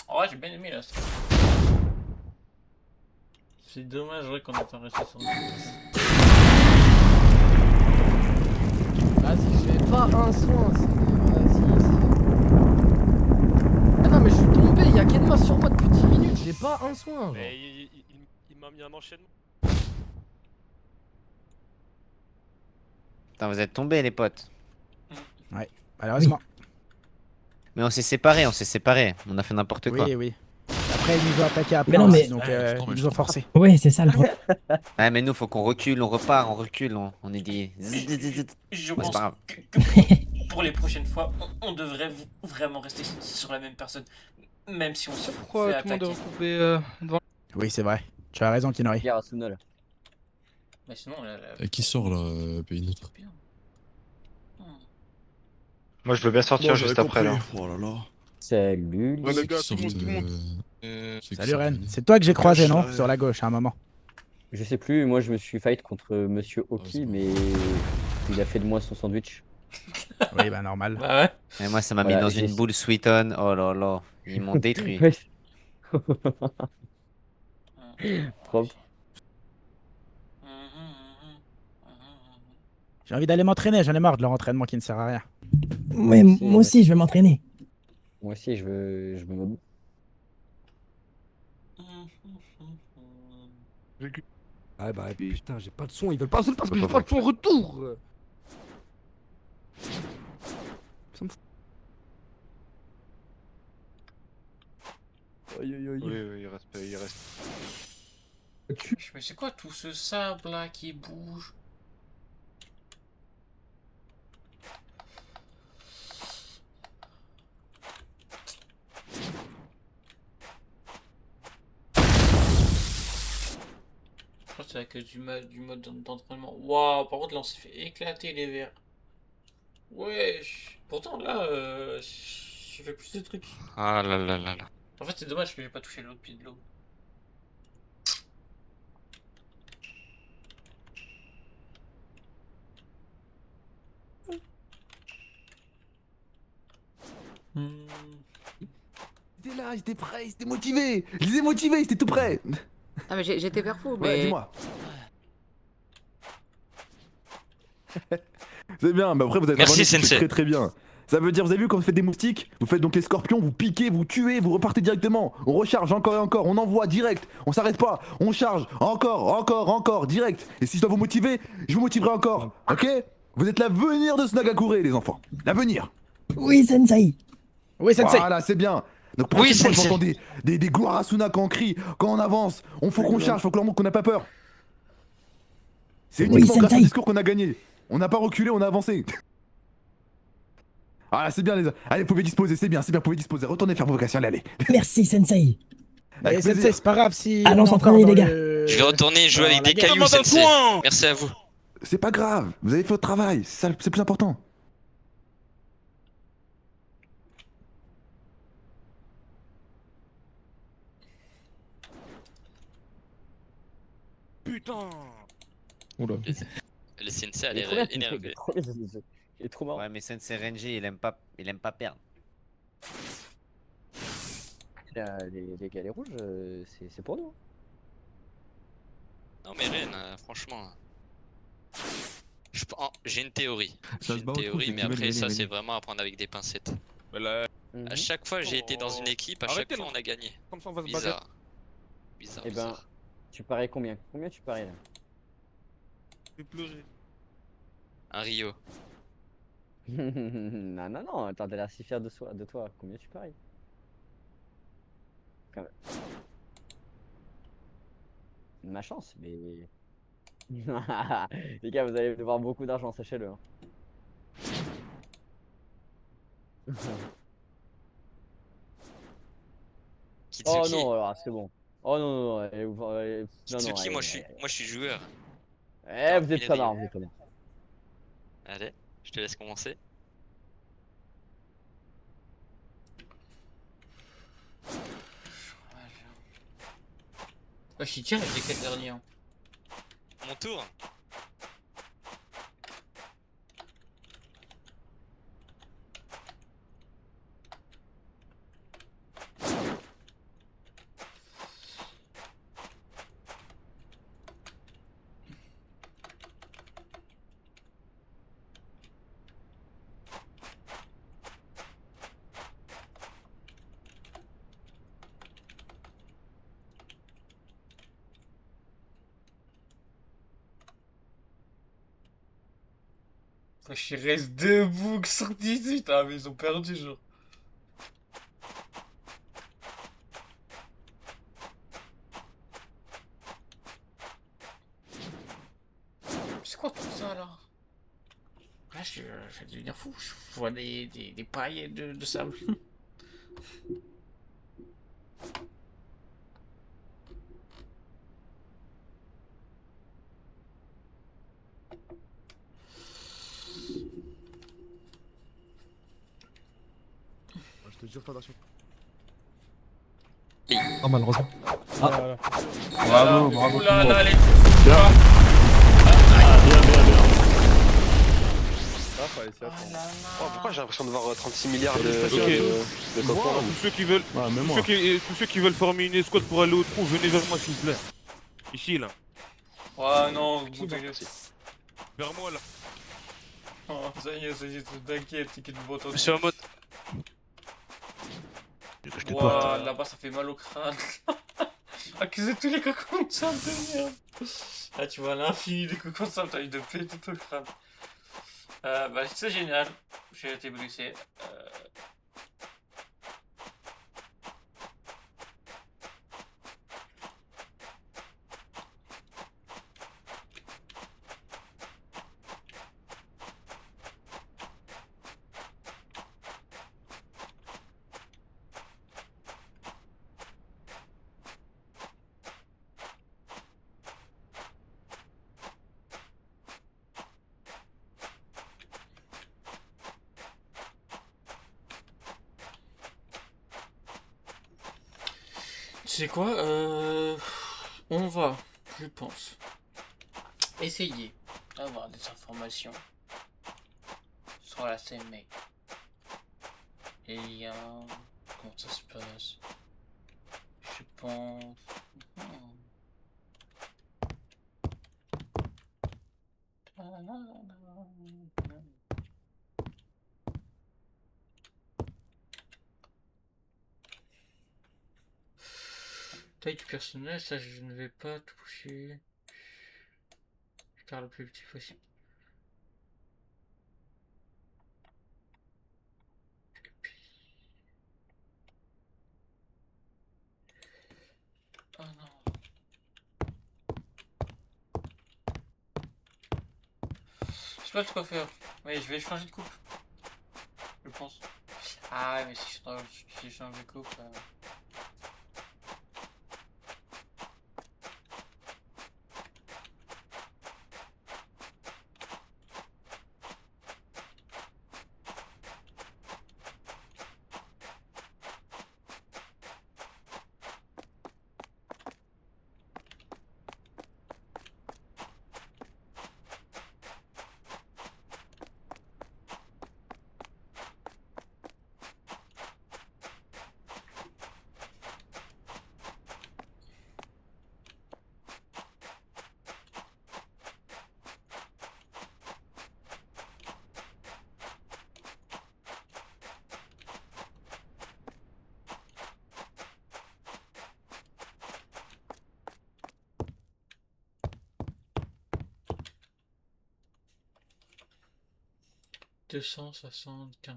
Ouais, j'ai bien aimé là. C'est dommage vrai qu'on ait pas resté sur nous. Vas-y, j'ai pas un soin. Vas-y. Ah non, mais je suis tombé, il y a Kenma sur moi depuis 10 minutes, j'ai pas un soin. Mais il m'a mis un enchaînement. Putain, vous êtes tombés, les potes. Ouais, malheureusement. Mais on s'est séparés, on s'est séparés. On a fait n'importe quoi. Oui, oui. Après, ils nous ont attaqué à Mais plein non, mais- aussi, donc ils nous ont forcé. Ouais, c'est ça le problème. Ouais, mais nous, faut qu'on recule, on repart, on recule. On est dit. Je Ouais, c'est pense pas grave. que pour les prochaines fois, on devrait vraiment rester sur la même personne. Même si on se fait tout le monde est attaquer. recoupé devant. Oui, c'est vrai. Tu as raison, Kinori. Mais sinon, Qui sort là, pays neutre? Moi, je veux bien sortir Bon, juste j'avais après là. compris. Oh là là. Salut. Ouais, les gars, Qui tout le monde, sortent, tout le monde. Salut Ren. C'est toi que j'ai croisé, non? Ouais. Sur la gauche, à un moment. Je sais plus, moi je me suis fight contre Monsieur Oki, mais il a fait de moi son sandwich. Oui, bah normal. Bah ouais. Et moi, ça m'a mis Voilà, dans j'ai- une boule Sweeton. Oh là là, ils m'ont détruit. Ouais. Propre. J'ai envie d'aller m'entraîner, j'en ai marre de leur entraînement qui ne sert à rien. Ouais, moi aussi, je vais m'entraîner. Moi aussi, je me mob. Ah bah putain, j'ai pas de son, ils veulent pas son parce que j'ai pas de son en retour. Ça me fout. Oui, oui, il reste. Mais c'est quoi tout ce sable là qui bouge? Je crois que c'est avec du mode d'entraînement. Waouh, par contre là on s'est fait éclater les verres. Wesh. Pourtant là, j'ai fait plus de trucs. Ah là là là là. En fait c'est dommage que j'ai pas touché l'autre pied de l'eau. Ils étaient là, ils étaient prêts, ils étaient motivés. Je les ai motivés, ils étaient tout prêts. Ah, mais j'étais perfou, Ouais, mais. dis-moi. C'est bien, mais après vous avez Merci, travaillé Sensei. très très bien. Ça veut dire, vous avez vu quand vous faites des moustiques, vous faites donc les scorpions, vous piquez, vous tuez, vous repartez directement. On recharge encore et encore, on envoie direct, on s'arrête pas, on charge encore, direct. Et si je dois vous motiver, je vous motiverai encore, ok? Vous êtes l'avenir de Snagakure, les enfants. L'avenir. Oui, Sensei. Oui, Sensei. Voilà, c'est bien. Donc Oui, prochaine fois, Sensei. j'entends des Guarasuna quand on crie, quand on avance, faut qu'on charge, faut qu'on leur montre qu'on n'a pas peur. C'est Oui, uniquement grâce au Sensei. discours qu'on a gagné. On n'a pas reculé, on a avancé. Ah c'est bien les... Allez, vous pouvez disposer, c'est bien, vous pouvez disposer. Retournez faire vos vocations, allez. Merci, Sensei. Avec Sensei, plaisir. c'est pas grave si. Allons on est s'entraîner, encore les dans gars. le- Je vais retourner jouer dans avec la des guerre. cailloux, Sensei. Merci à vous. C'est pas grave, vous avez fait votre travail, c'est le plus important. Putain. Oula. Le Sensei a Il est l'air trop bien, énervé. il est trop marrant. Ouais, mais Sensei Renji, il aime pas perdre. Les galets rouges, c'est pour nous. Non mais Ren, franchement. J'ai une théorie. Ça J'ai se bat une au trou, théorie, c'est mais que après venez, ça venez. c'est vraiment à prendre avec des pincettes. Mhm. À chaque fois j'ai été dans une équipe, à chaque Arrêtez, fois non. on a gagné. Comme ça, on va se Bizarre. bagarrer. Bizarre, Eh ben, bizarre. tu parais combien? Combien tu parais là? Je vais pleurer. Un Rio. Non, non, non, attends, t'as l'air si fier de toi. Combien tu paries? Quand même. Ma chance, mais. Les gars, vous allez devoir beaucoup d'argent, sachez-le. Hein. Oh Kitsuki. non, alors c'est bon. Oh non, non, non, non, non, Kitsuki, allez, moi je suis joueur. Eh, vous êtes pas marrant, vous êtes pas marrant. Allez, je te laisse commencer. Ouais, je tiens avec les 4 derniers. Hein. Mon tour. Wesh, il reste 2 boucs sur 18. Ah, mais ils ont perdu, genre. C'est quoi tout ça, là? Là, je vais devenir fou. Je vois des paillettes de sable. Je te jure, toi, Dachon. Oh, malheureusement. Ah. Bravo, bravo. Oula, là, les... Bien. Bien. Ah, fallait s'y attendre. Oh, pourquoi j'ai l'impression de voir 36 milliards de Ok. copains là. Tous ceux qui veulent, Ouais, même tous moi. tous ceux qui veulent former une escouade pour aller au trou, venez vers moi s'il vous plaît. Ici là. Ouais, non, vous montez. Vers moi là. Oh, ça y est, t'inquiète, c'est qu'il me vote. Je suis en mode. Ouah, là-bas ça fait mal au crâne. Accusez tous les cocons de sable de merde. Là tu vois l'infini des cocons de sable, t'as eu de péter tout le crâne. Bah c'est génial, j'ai été blessé. Tu sais quoi, on va, je pense, essayer d'avoir des informations sur la CMA. Et il y a... Comment ça se passe? Je pense... Taille du personnel, ça je ne vais pas toucher. Je garde le plus petit possible. Oh non. Je sais pas de quoi faire. Oui, je vais changer de coupe. Je pense. Ah ouais, mais si je change de coupe... $275.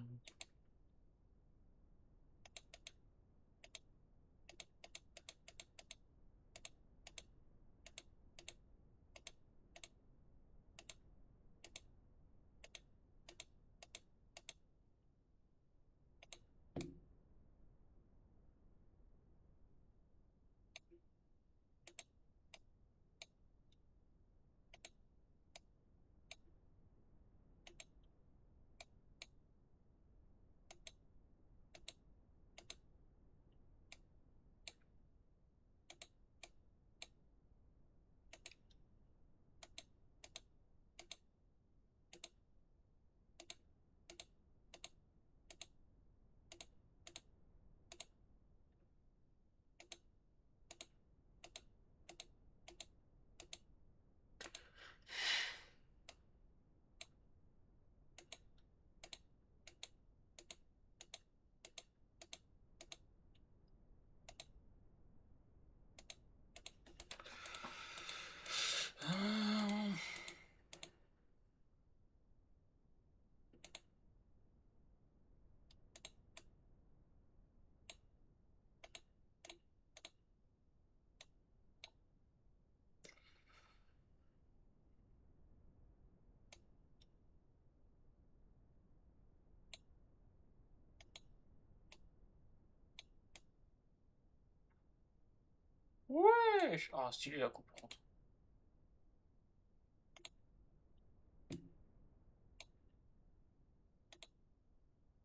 wesh. Ah, stylé la coupe, par contre.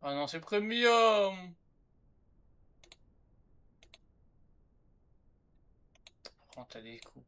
Ah non, c'est premium. Par contre, t'as des coupes.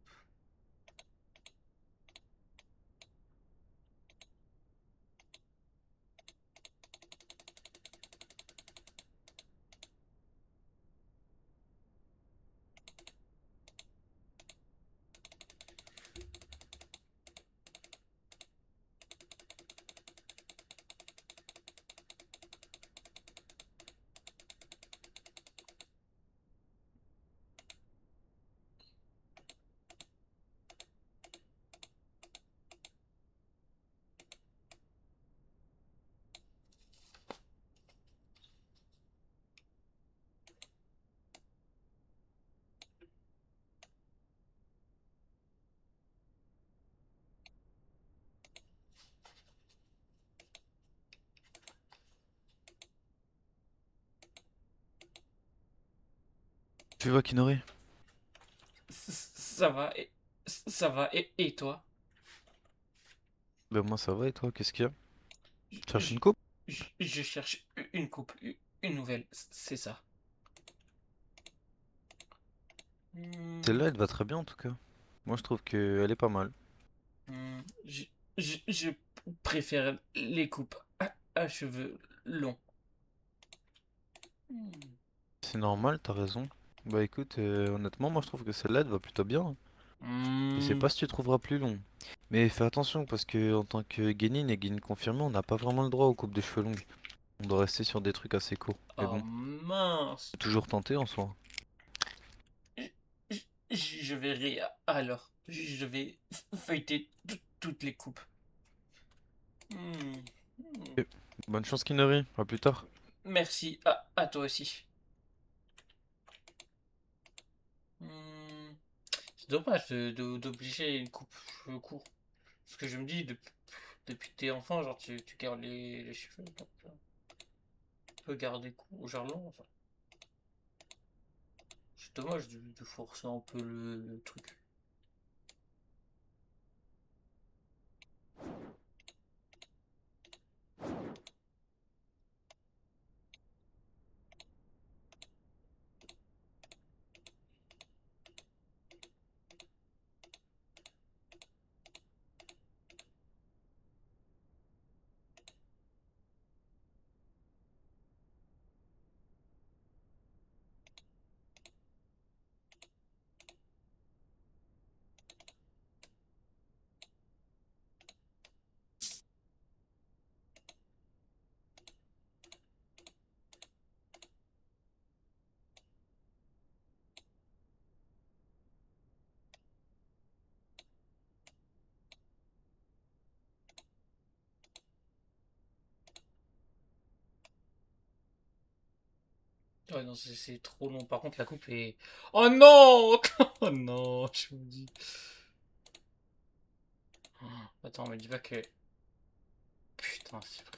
Tu vois, Kinori? Ça va, ça va, et toi? Ben moi ça va et toi, qu'est-ce qu'il y a? Tu cherches une coupe? Je cherche une coupe, une nouvelle, c'est ça. Celle-là elle te va très bien en tout cas. Moi je trouve qu'elle est pas mal. Je préfère les coupes à cheveux longs. C'est normal, t'as raison. Bah écoute, honnêtement moi je trouve que celle-là elle te va plutôt bien. Je sais pas si tu trouveras plus long. Mais fais attention parce que en tant que Genin et Genin confirmé, on n'a pas vraiment le droit aux coupes de cheveux longues. On doit rester sur des trucs assez courts. Mais Oh bon, mince. faut toujours tenter en soi. Je verrai alors. Je vais feuilleter toutes les coupes. Ok. Bonne chance Kinori, à plus tard. Merci à toi aussi. C'est dommage d'obliger une coupe cheveux courts. Parce que je me dis, depuis que t'es enfant, genre tu gardes les cheveux. Donc, tu peux garder court, genre long. Enfin. C'est dommage de forcer un peu le truc. Ouais, non, c'est trop long. Par contre, la coupe est... Oh non! Oh non, je me dis... Oh, attends, me dis pas que... Putain, c'est vrai.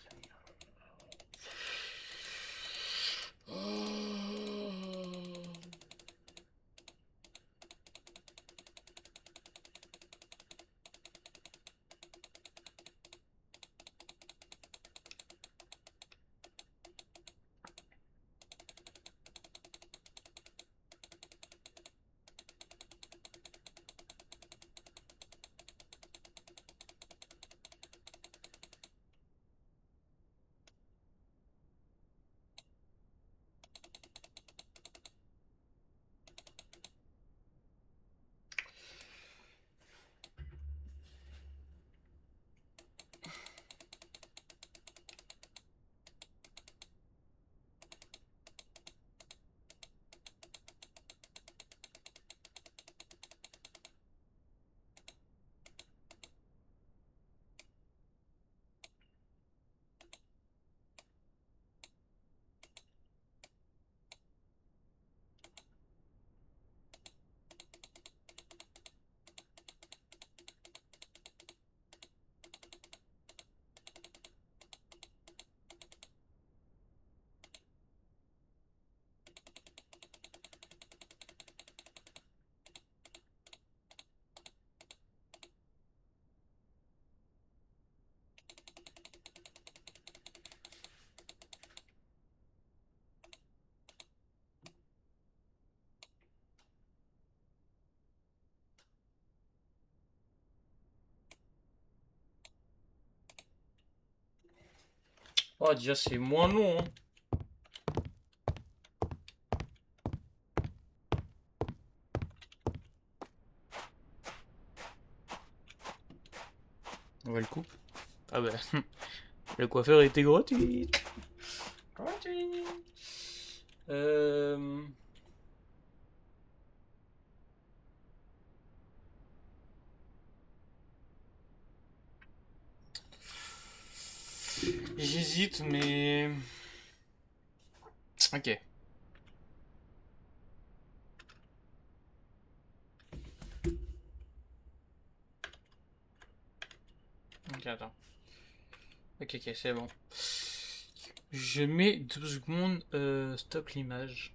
Oh, déjà, c'est moins long. Hein. On va le couper. Ah bah, le coiffeur était gratuit. Gratuit. J'hésite, mais... Ok. Ok, attends. Ok, c'est bon. Je mets 2 secondes, stop l'image.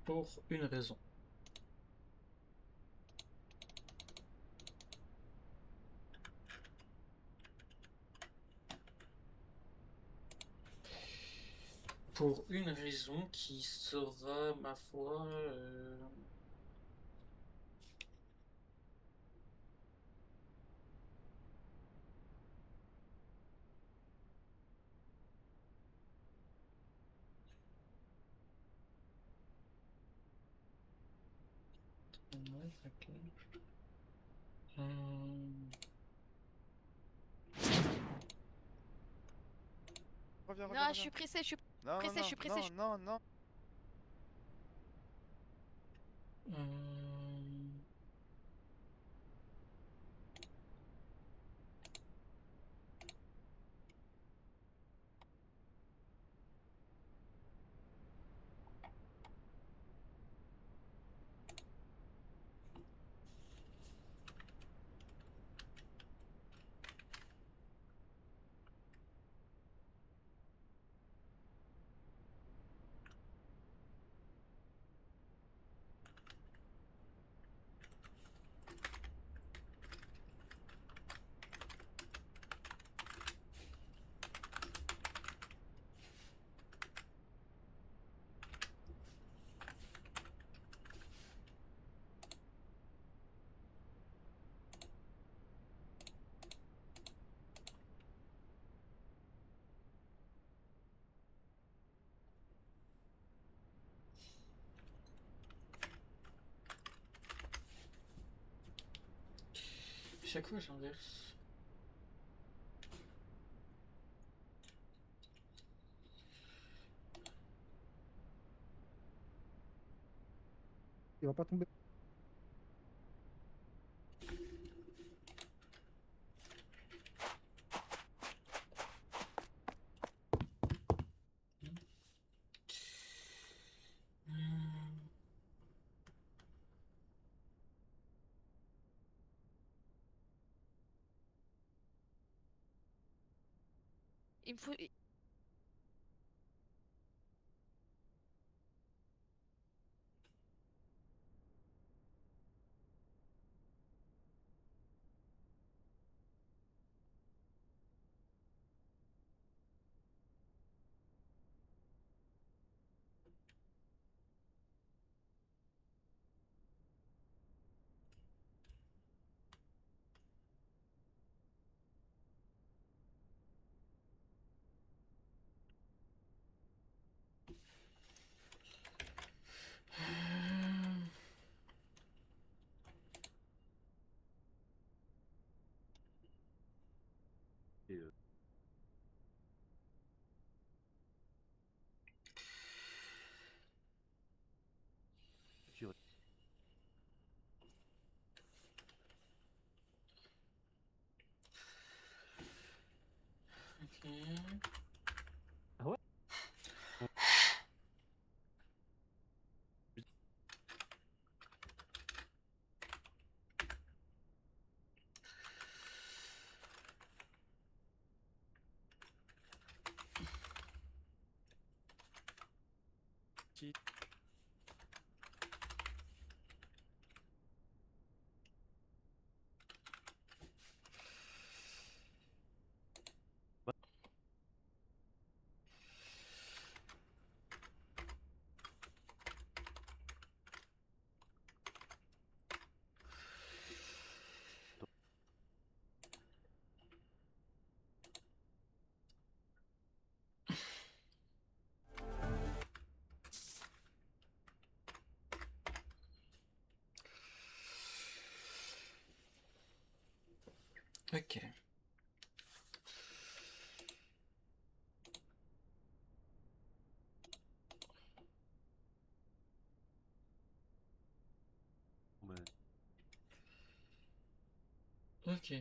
Pour une raison. Pour une raison qui sera, ma foi... Ouais, ok. Non, je suis pressé, je suis pressé, je suis pressé. Non. Chaque fois, j'inverse. Il va pas tomber. Il me faut... Ah ouais? Ok. Ok.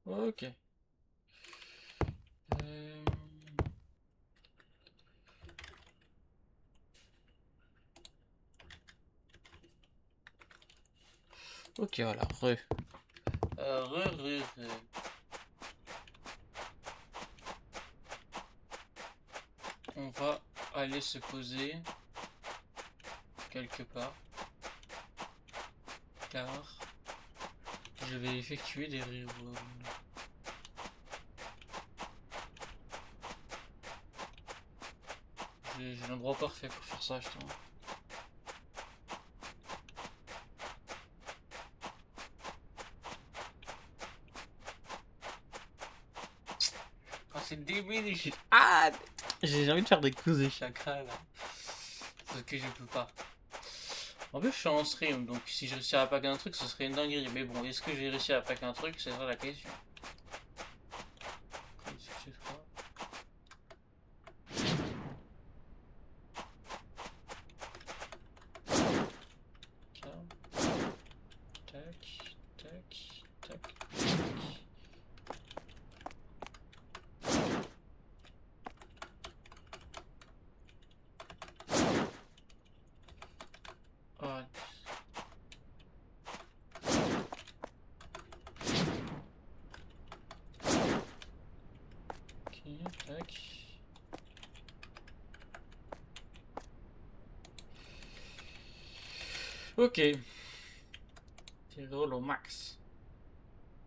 Ok. Ok, voilà, re. Re. On va aller se poser quelque part. Car je vais effectuer des rerolls. J'ai l'endroit parfait pour faire ça, justement. Quand c'est débile, j'ai envie de faire des coups de chakra là. Sauf que je peux pas. En plus, je suis en stream, donc si je réussis à packer un truc, ce serait une dinguerie. Mais bon, est-ce que j'ai réussi à packer un truc? C'est ça la question. Ok. Reroll au max.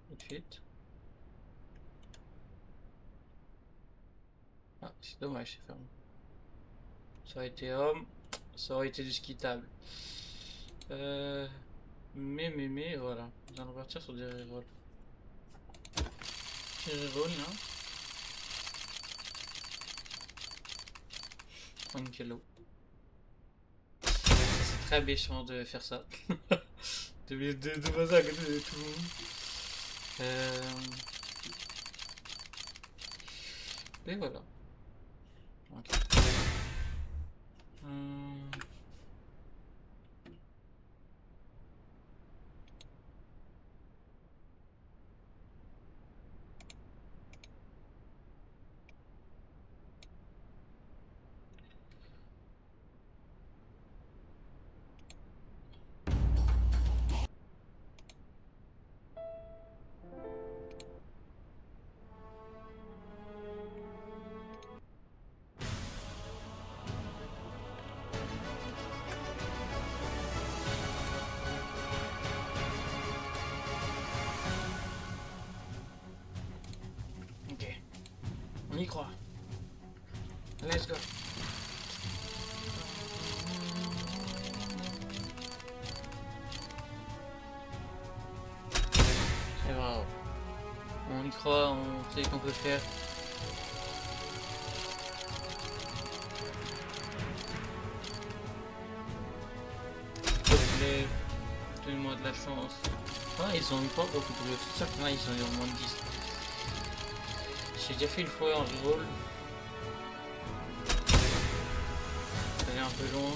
Tout de suite. Ah, c'est dommage, c'est fermé. Ça aurait été homme, ça aurait été discutable. Mais, voilà. Nous allons partir sur des rerolls. Petit reroll, là. Tranquillo. C'est très méchant de faire ça. de passer à côté de tout le monde. Et voilà. Ok. On y croit. Let's go. C'est grave. On y croit, on sait qu'on peut faire. S'il te plaît, donne-moi de la chance. Ah, ils ont eu pas beaucoup de tout ça, ils ont eu au moins de 10. J'ai déjà fait une fois en reroll. Ça est un peu long.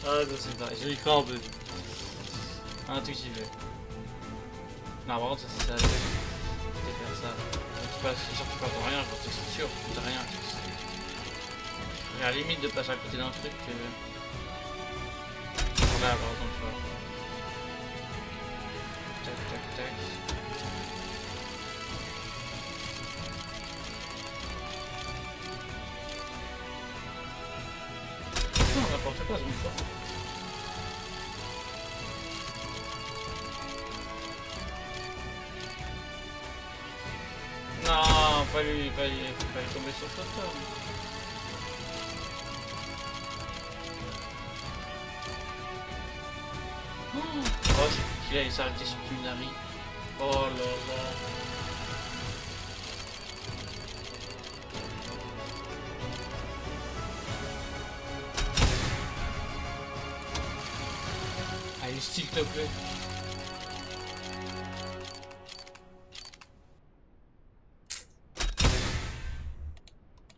Ah non, c'est pas, j'ai cru un peu. Un tout petit peu. Non, par contre, ça c'est ça. Je vais faire ça. C'est sûr que tu passes rien, c'est sûr, t'as rien. À la limite de passer à côté d'un truc que... Là, par exemple, tu vois. Tac. Non, n'importe quoi, c'est une fois. Non, pas lui tomber sur le chauffeur. Oh, j'ai cru qu'il allait s'arrêter sur Kunari. Oh là là. Allez, s'il te plaît.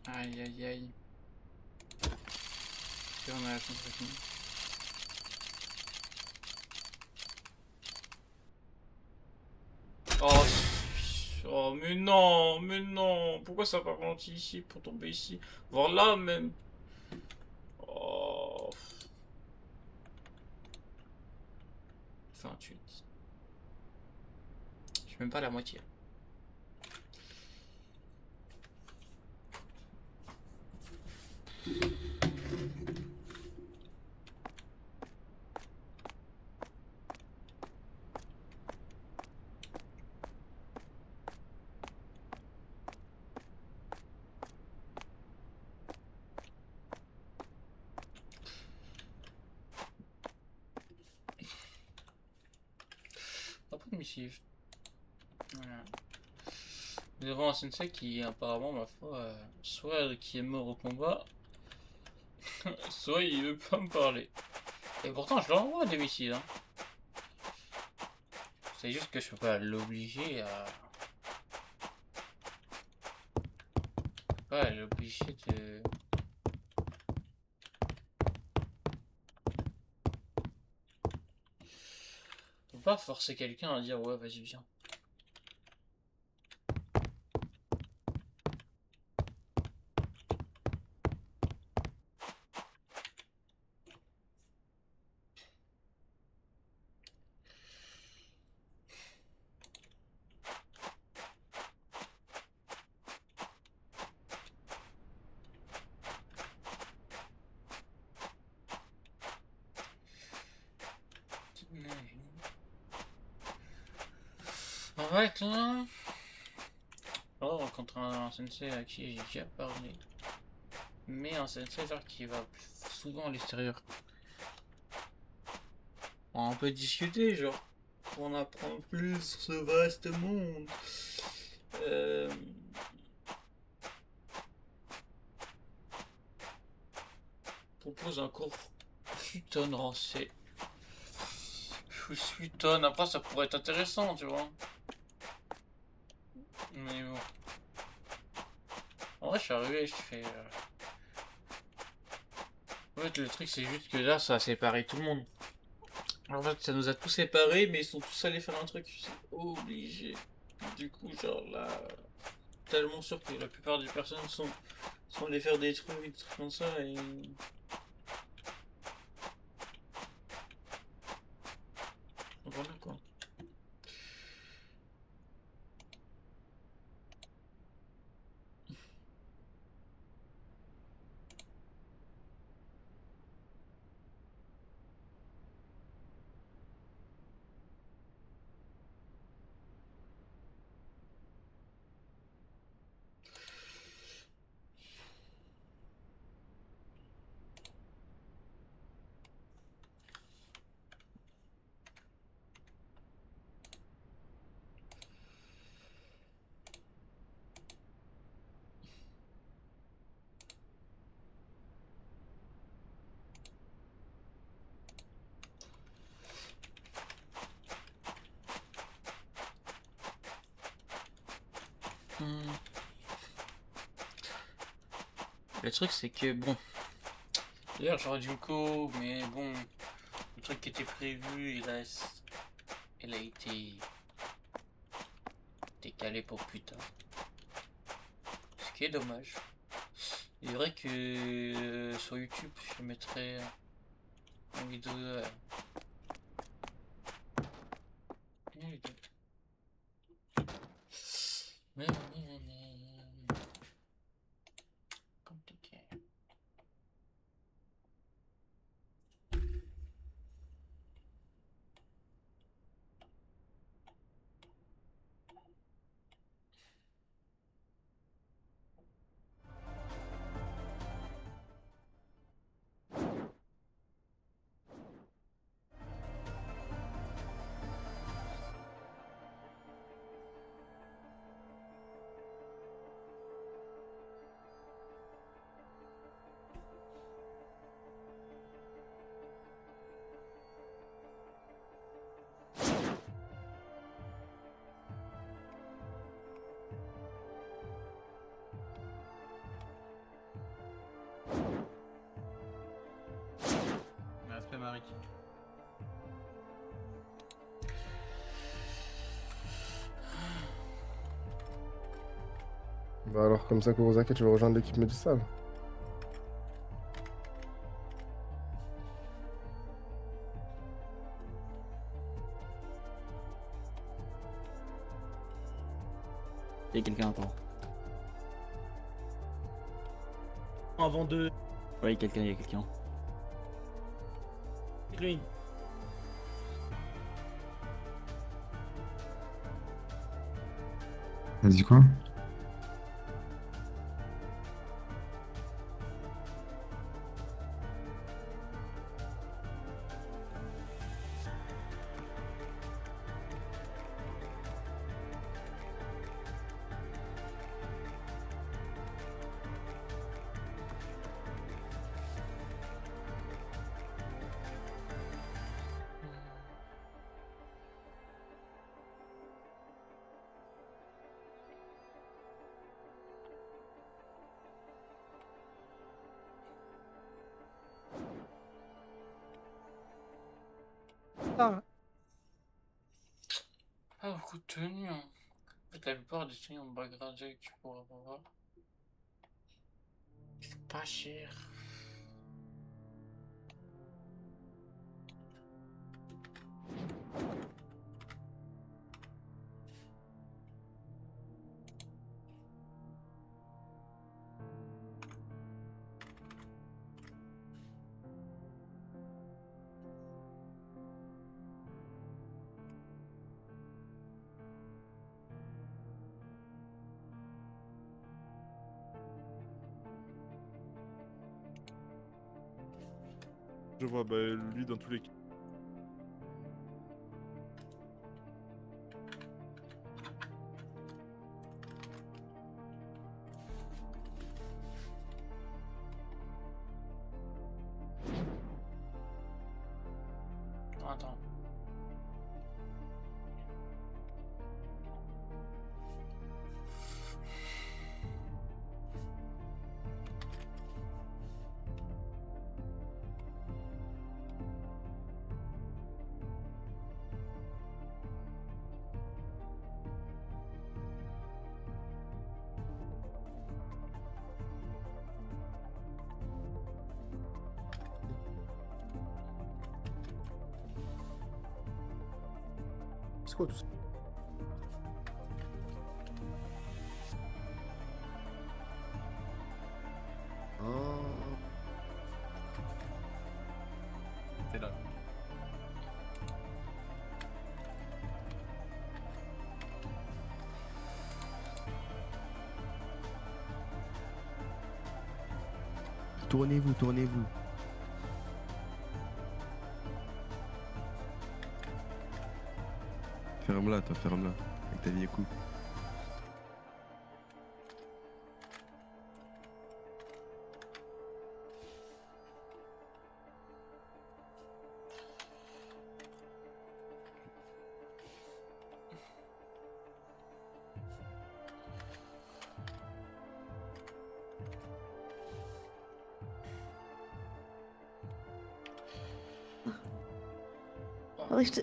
Aïe aïe aïe. Et on a la chance de finir. Oh, oh mais non, pourquoi ça n'a pas ralenti ici pour tomber ici, voir là même. Oh. 28. Je suis même pas à la moitié. Pas de missive. Voilà. Nous avons un sensei qui apparemment, ma foi, soit qui est mort au combat, soit il veut pas me parler. Et pourtant je leur envoie des missiles. Hein. C'est juste que je peux pas l'obliger à... Pas l'obliger de... Je peux pas forcer quelqu'un à dire ouais vas-y viens. Alright là. Oh, on rencontre un sensei à qui j'ai déjà parlé. Mais un sensei genre qui va souvent à l'extérieur. On peut discuter genre. Pour en apprendre plus sur ce vaste monde. Propose un cours Futon rancé. Futon, après ça pourrait être intéressant, tu vois. Mais bon. En vrai, je suis arrivé, je fais. En fait, le truc, c'est juste que là, ça a séparé tout le monde. En fait, ça nous a tous séparés, mais ils sont tous allés faire un truc. C'est obligé. Du coup, genre là. Tellement sûr que la plupart des personnes sont allées faire des trucs comme ça et. Voilà quoi. Le truc c'est que bon. D'ailleurs j'aurais dû co, mais bon. Le truc qui était prévu, il a été décalé pour plus tard. Ce qui est dommage. Il est vrai que sur YouTube je mettrai une vidéo. Une vidéo. Mais compliqué. mec. Bah alors comme ça Kurosaki tu veux rejoindre l'équipe Médusal. Il y a quelqu'un, attends. Avant de. Ouais, il y a quelqu'un. Lui. Vas-y quoi? Pas beaucoup de tenues. Hein. En fait, la plupart des tenues en background que tu pourras avoir. C'est pas cher. Je vois, bah lui dans tous les cas. Attends. C'est quoi tout ça? C'est là. Tournez-vous, tournez-vous. Ferme-la, toi, ferme-la. Avec ta vieille coupe.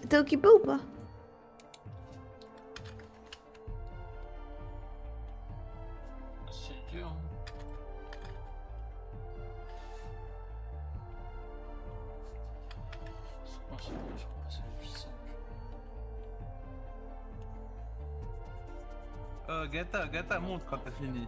T'es occupé ou pas? C'est dur. Hein. Je crois que c'est le plus simple. Gata, montre quand t'as fini.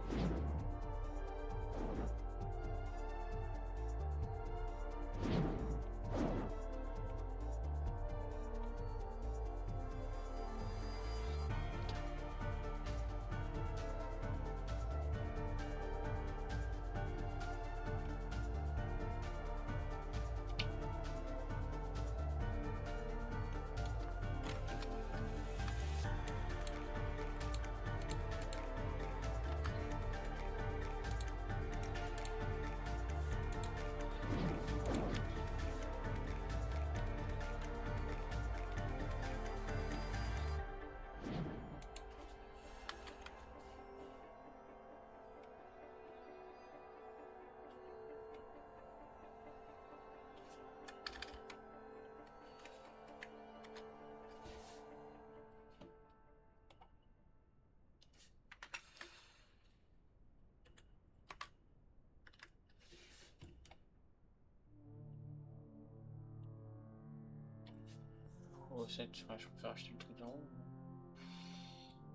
recette, ouais, je préfère acheter le truc d'en haut.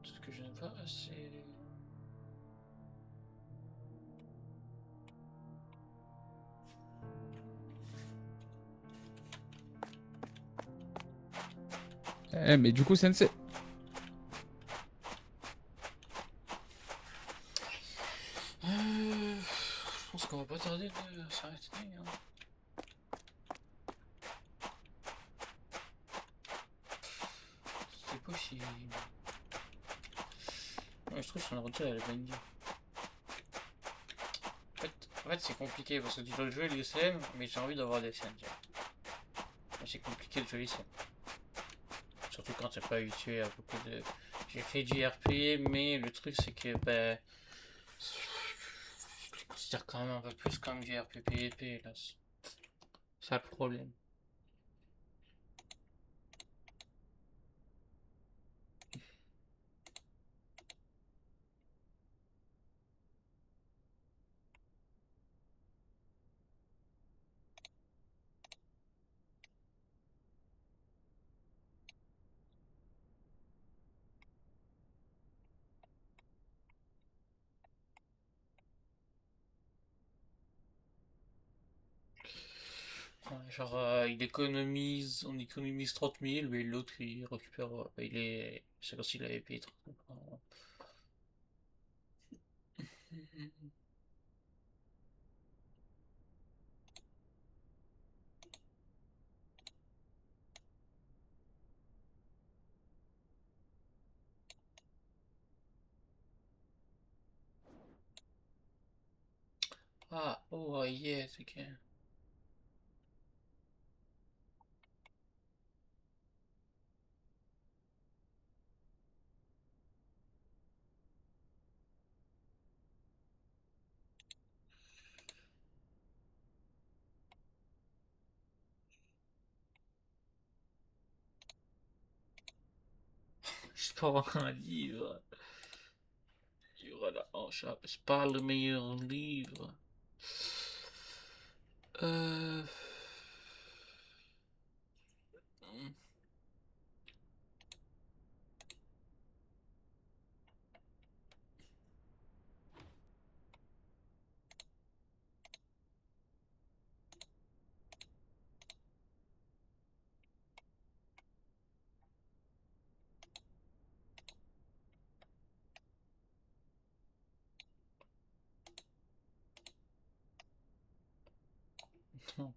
Ce que je n'ai pas assez. Eh, mais du coup, Sensei. Je pense qu'on va pas tarder de s'arrêter. Hein. C'est possible. Ouais, je trouve que son aventure elle est bonne idée. En fait c'est compliqué parce que tu dois jouer les scènes, mais j'ai envie d'avoir des scènes. C'est compliqué de jouer les scènes. Surtout quand t'es pas habitué à beaucoup de. J'ai fait du RP, mais le truc c'est que ben. Je le considère quand même un peu plus comme du RP PvP là. C'est ça le problème. Ouais, genre, on économise 30 000, mais l'autre il récupère, je sais pas s'il avait payé 30 000. Ah, oh yes, ok. Je parle un livre. Livre à la hanche, c'est pas le meilleur livre. Euh... Non.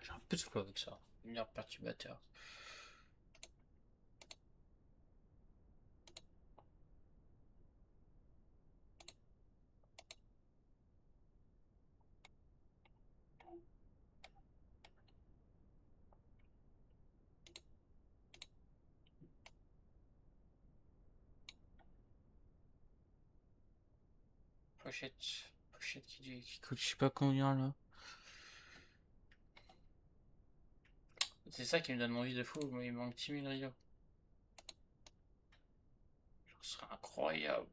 J'ai un peu de flow avec ça. Lumière perturbateur. Pochette qui coûte je sais pas combien là. C'est ça qui me donne envie de fou, mais il manque 10 000 rayons. Ce serait incroyable.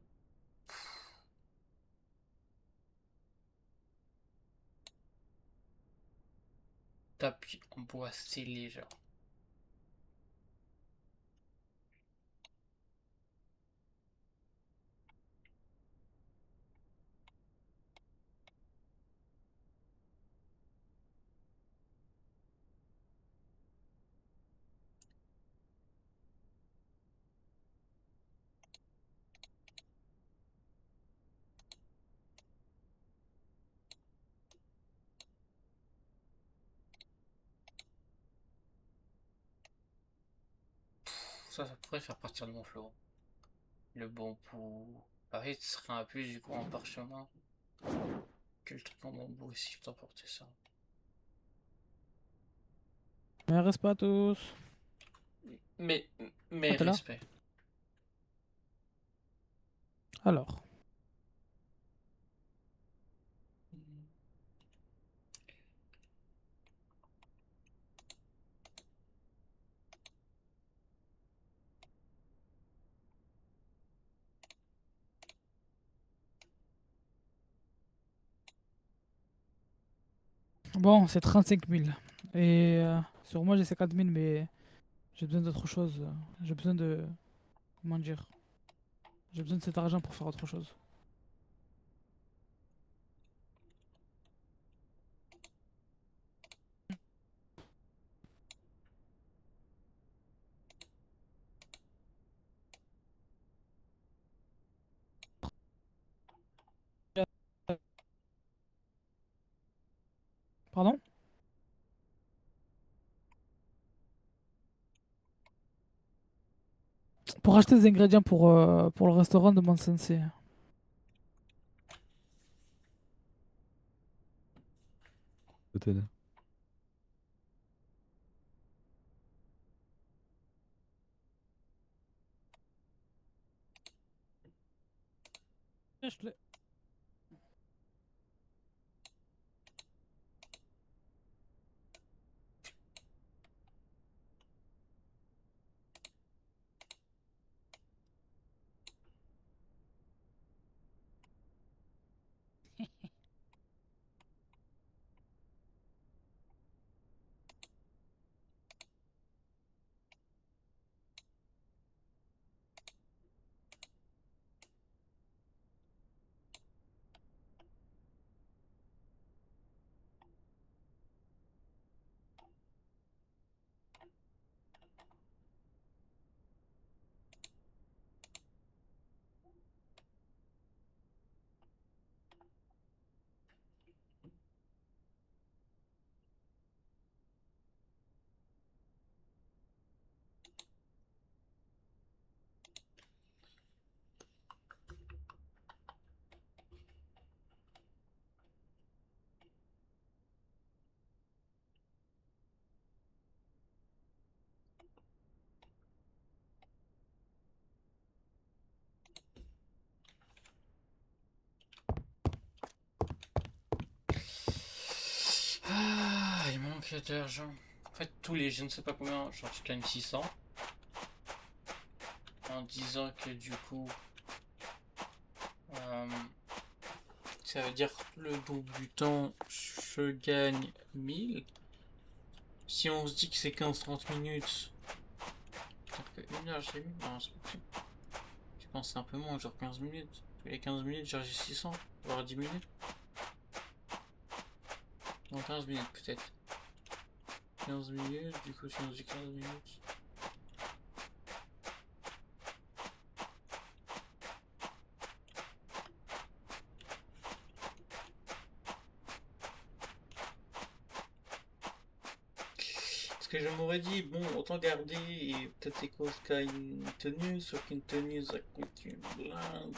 Tapis en bois scellé, genre. Ça pourrait faire partir de mon flow. Le bambou. Pareil, ce serait un peu du coup en parchemin. Que le truc en bambou aussi, je t'emporter ça. Reste pas tous. Mais t'es là respect. Alors. Bon, c'est 35 000. Et sur moi, j'ai 50 000, mais j'ai besoin d'autre chose. J'ai besoin de. Comment dire? J'ai besoin de cet argent pour faire autre chose. Pardon? Pour acheter des ingrédients pour le restaurant de mon sensei. Peut-être. Ah, il manque d'argent. En fait, tous les je ne sais pas combien, genre je gagne 600. En disant que du coup, ça veut dire le double du temps, je gagne 1000. Si on se dit que c'est 15-30 minutes, peut-être que 1 heure j'ai mis, non c'est possible. Je pense que c'est un peu moins, genre 15 minutes. Tous les 15 minutes, genre j'ai 600, voire 10 minutes. Non, 15 minutes peut-être. 15 minutes, du coup si on se dit 15 minutes. Que je m'aurais dit, bon, autant garder et peut-être c'est cause qu'il y a une tenue, sauf qu'une tenue ça coûte une blinde.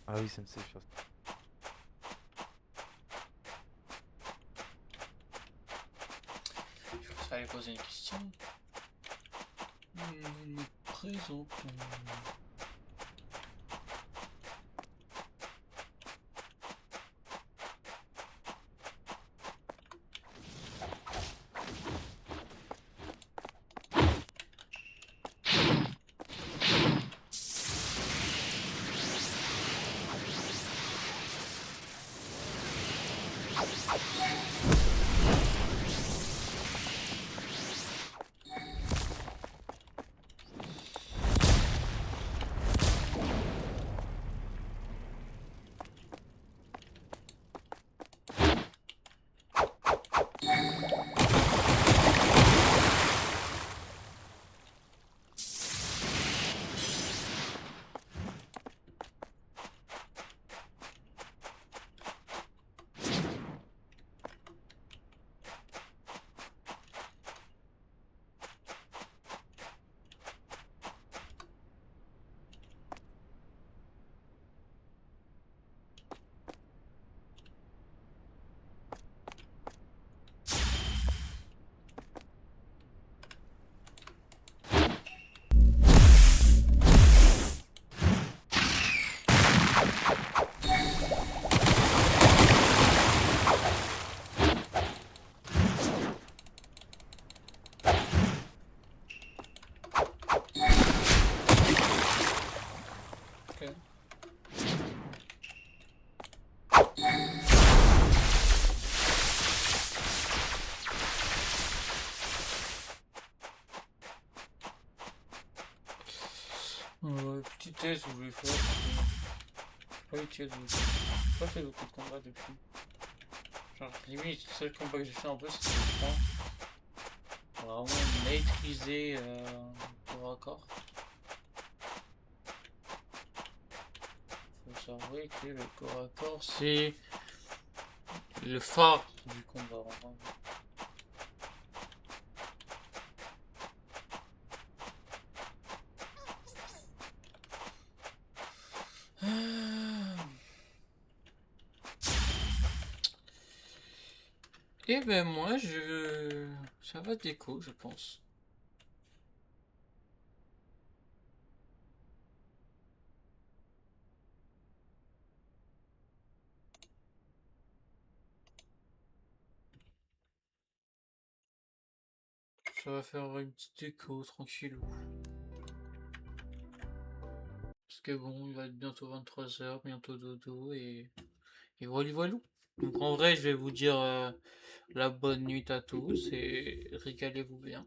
Ah oui, sensei, je pense. Je vais poser une question. Nous nous présentons. test, vous voulez faire. J'ai pas eu de test, j'ai pas fait beaucoup de combats depuis. Genre, limite, le seul combat que j'ai fait un peu, c'était le point. Vraiment maîtriser corps à corps. Faut savoir que le corps à corps, c'est le phare du combat. Vraiment. Et ben moi ça va déco je pense. Ça va faire une petite déco tranquille. Parce que bon, il va être bientôt 23 h, bientôt dodo et voilà. Donc en vrai, je vais vous dire la bonne nuit à tous et régalez-vous bien.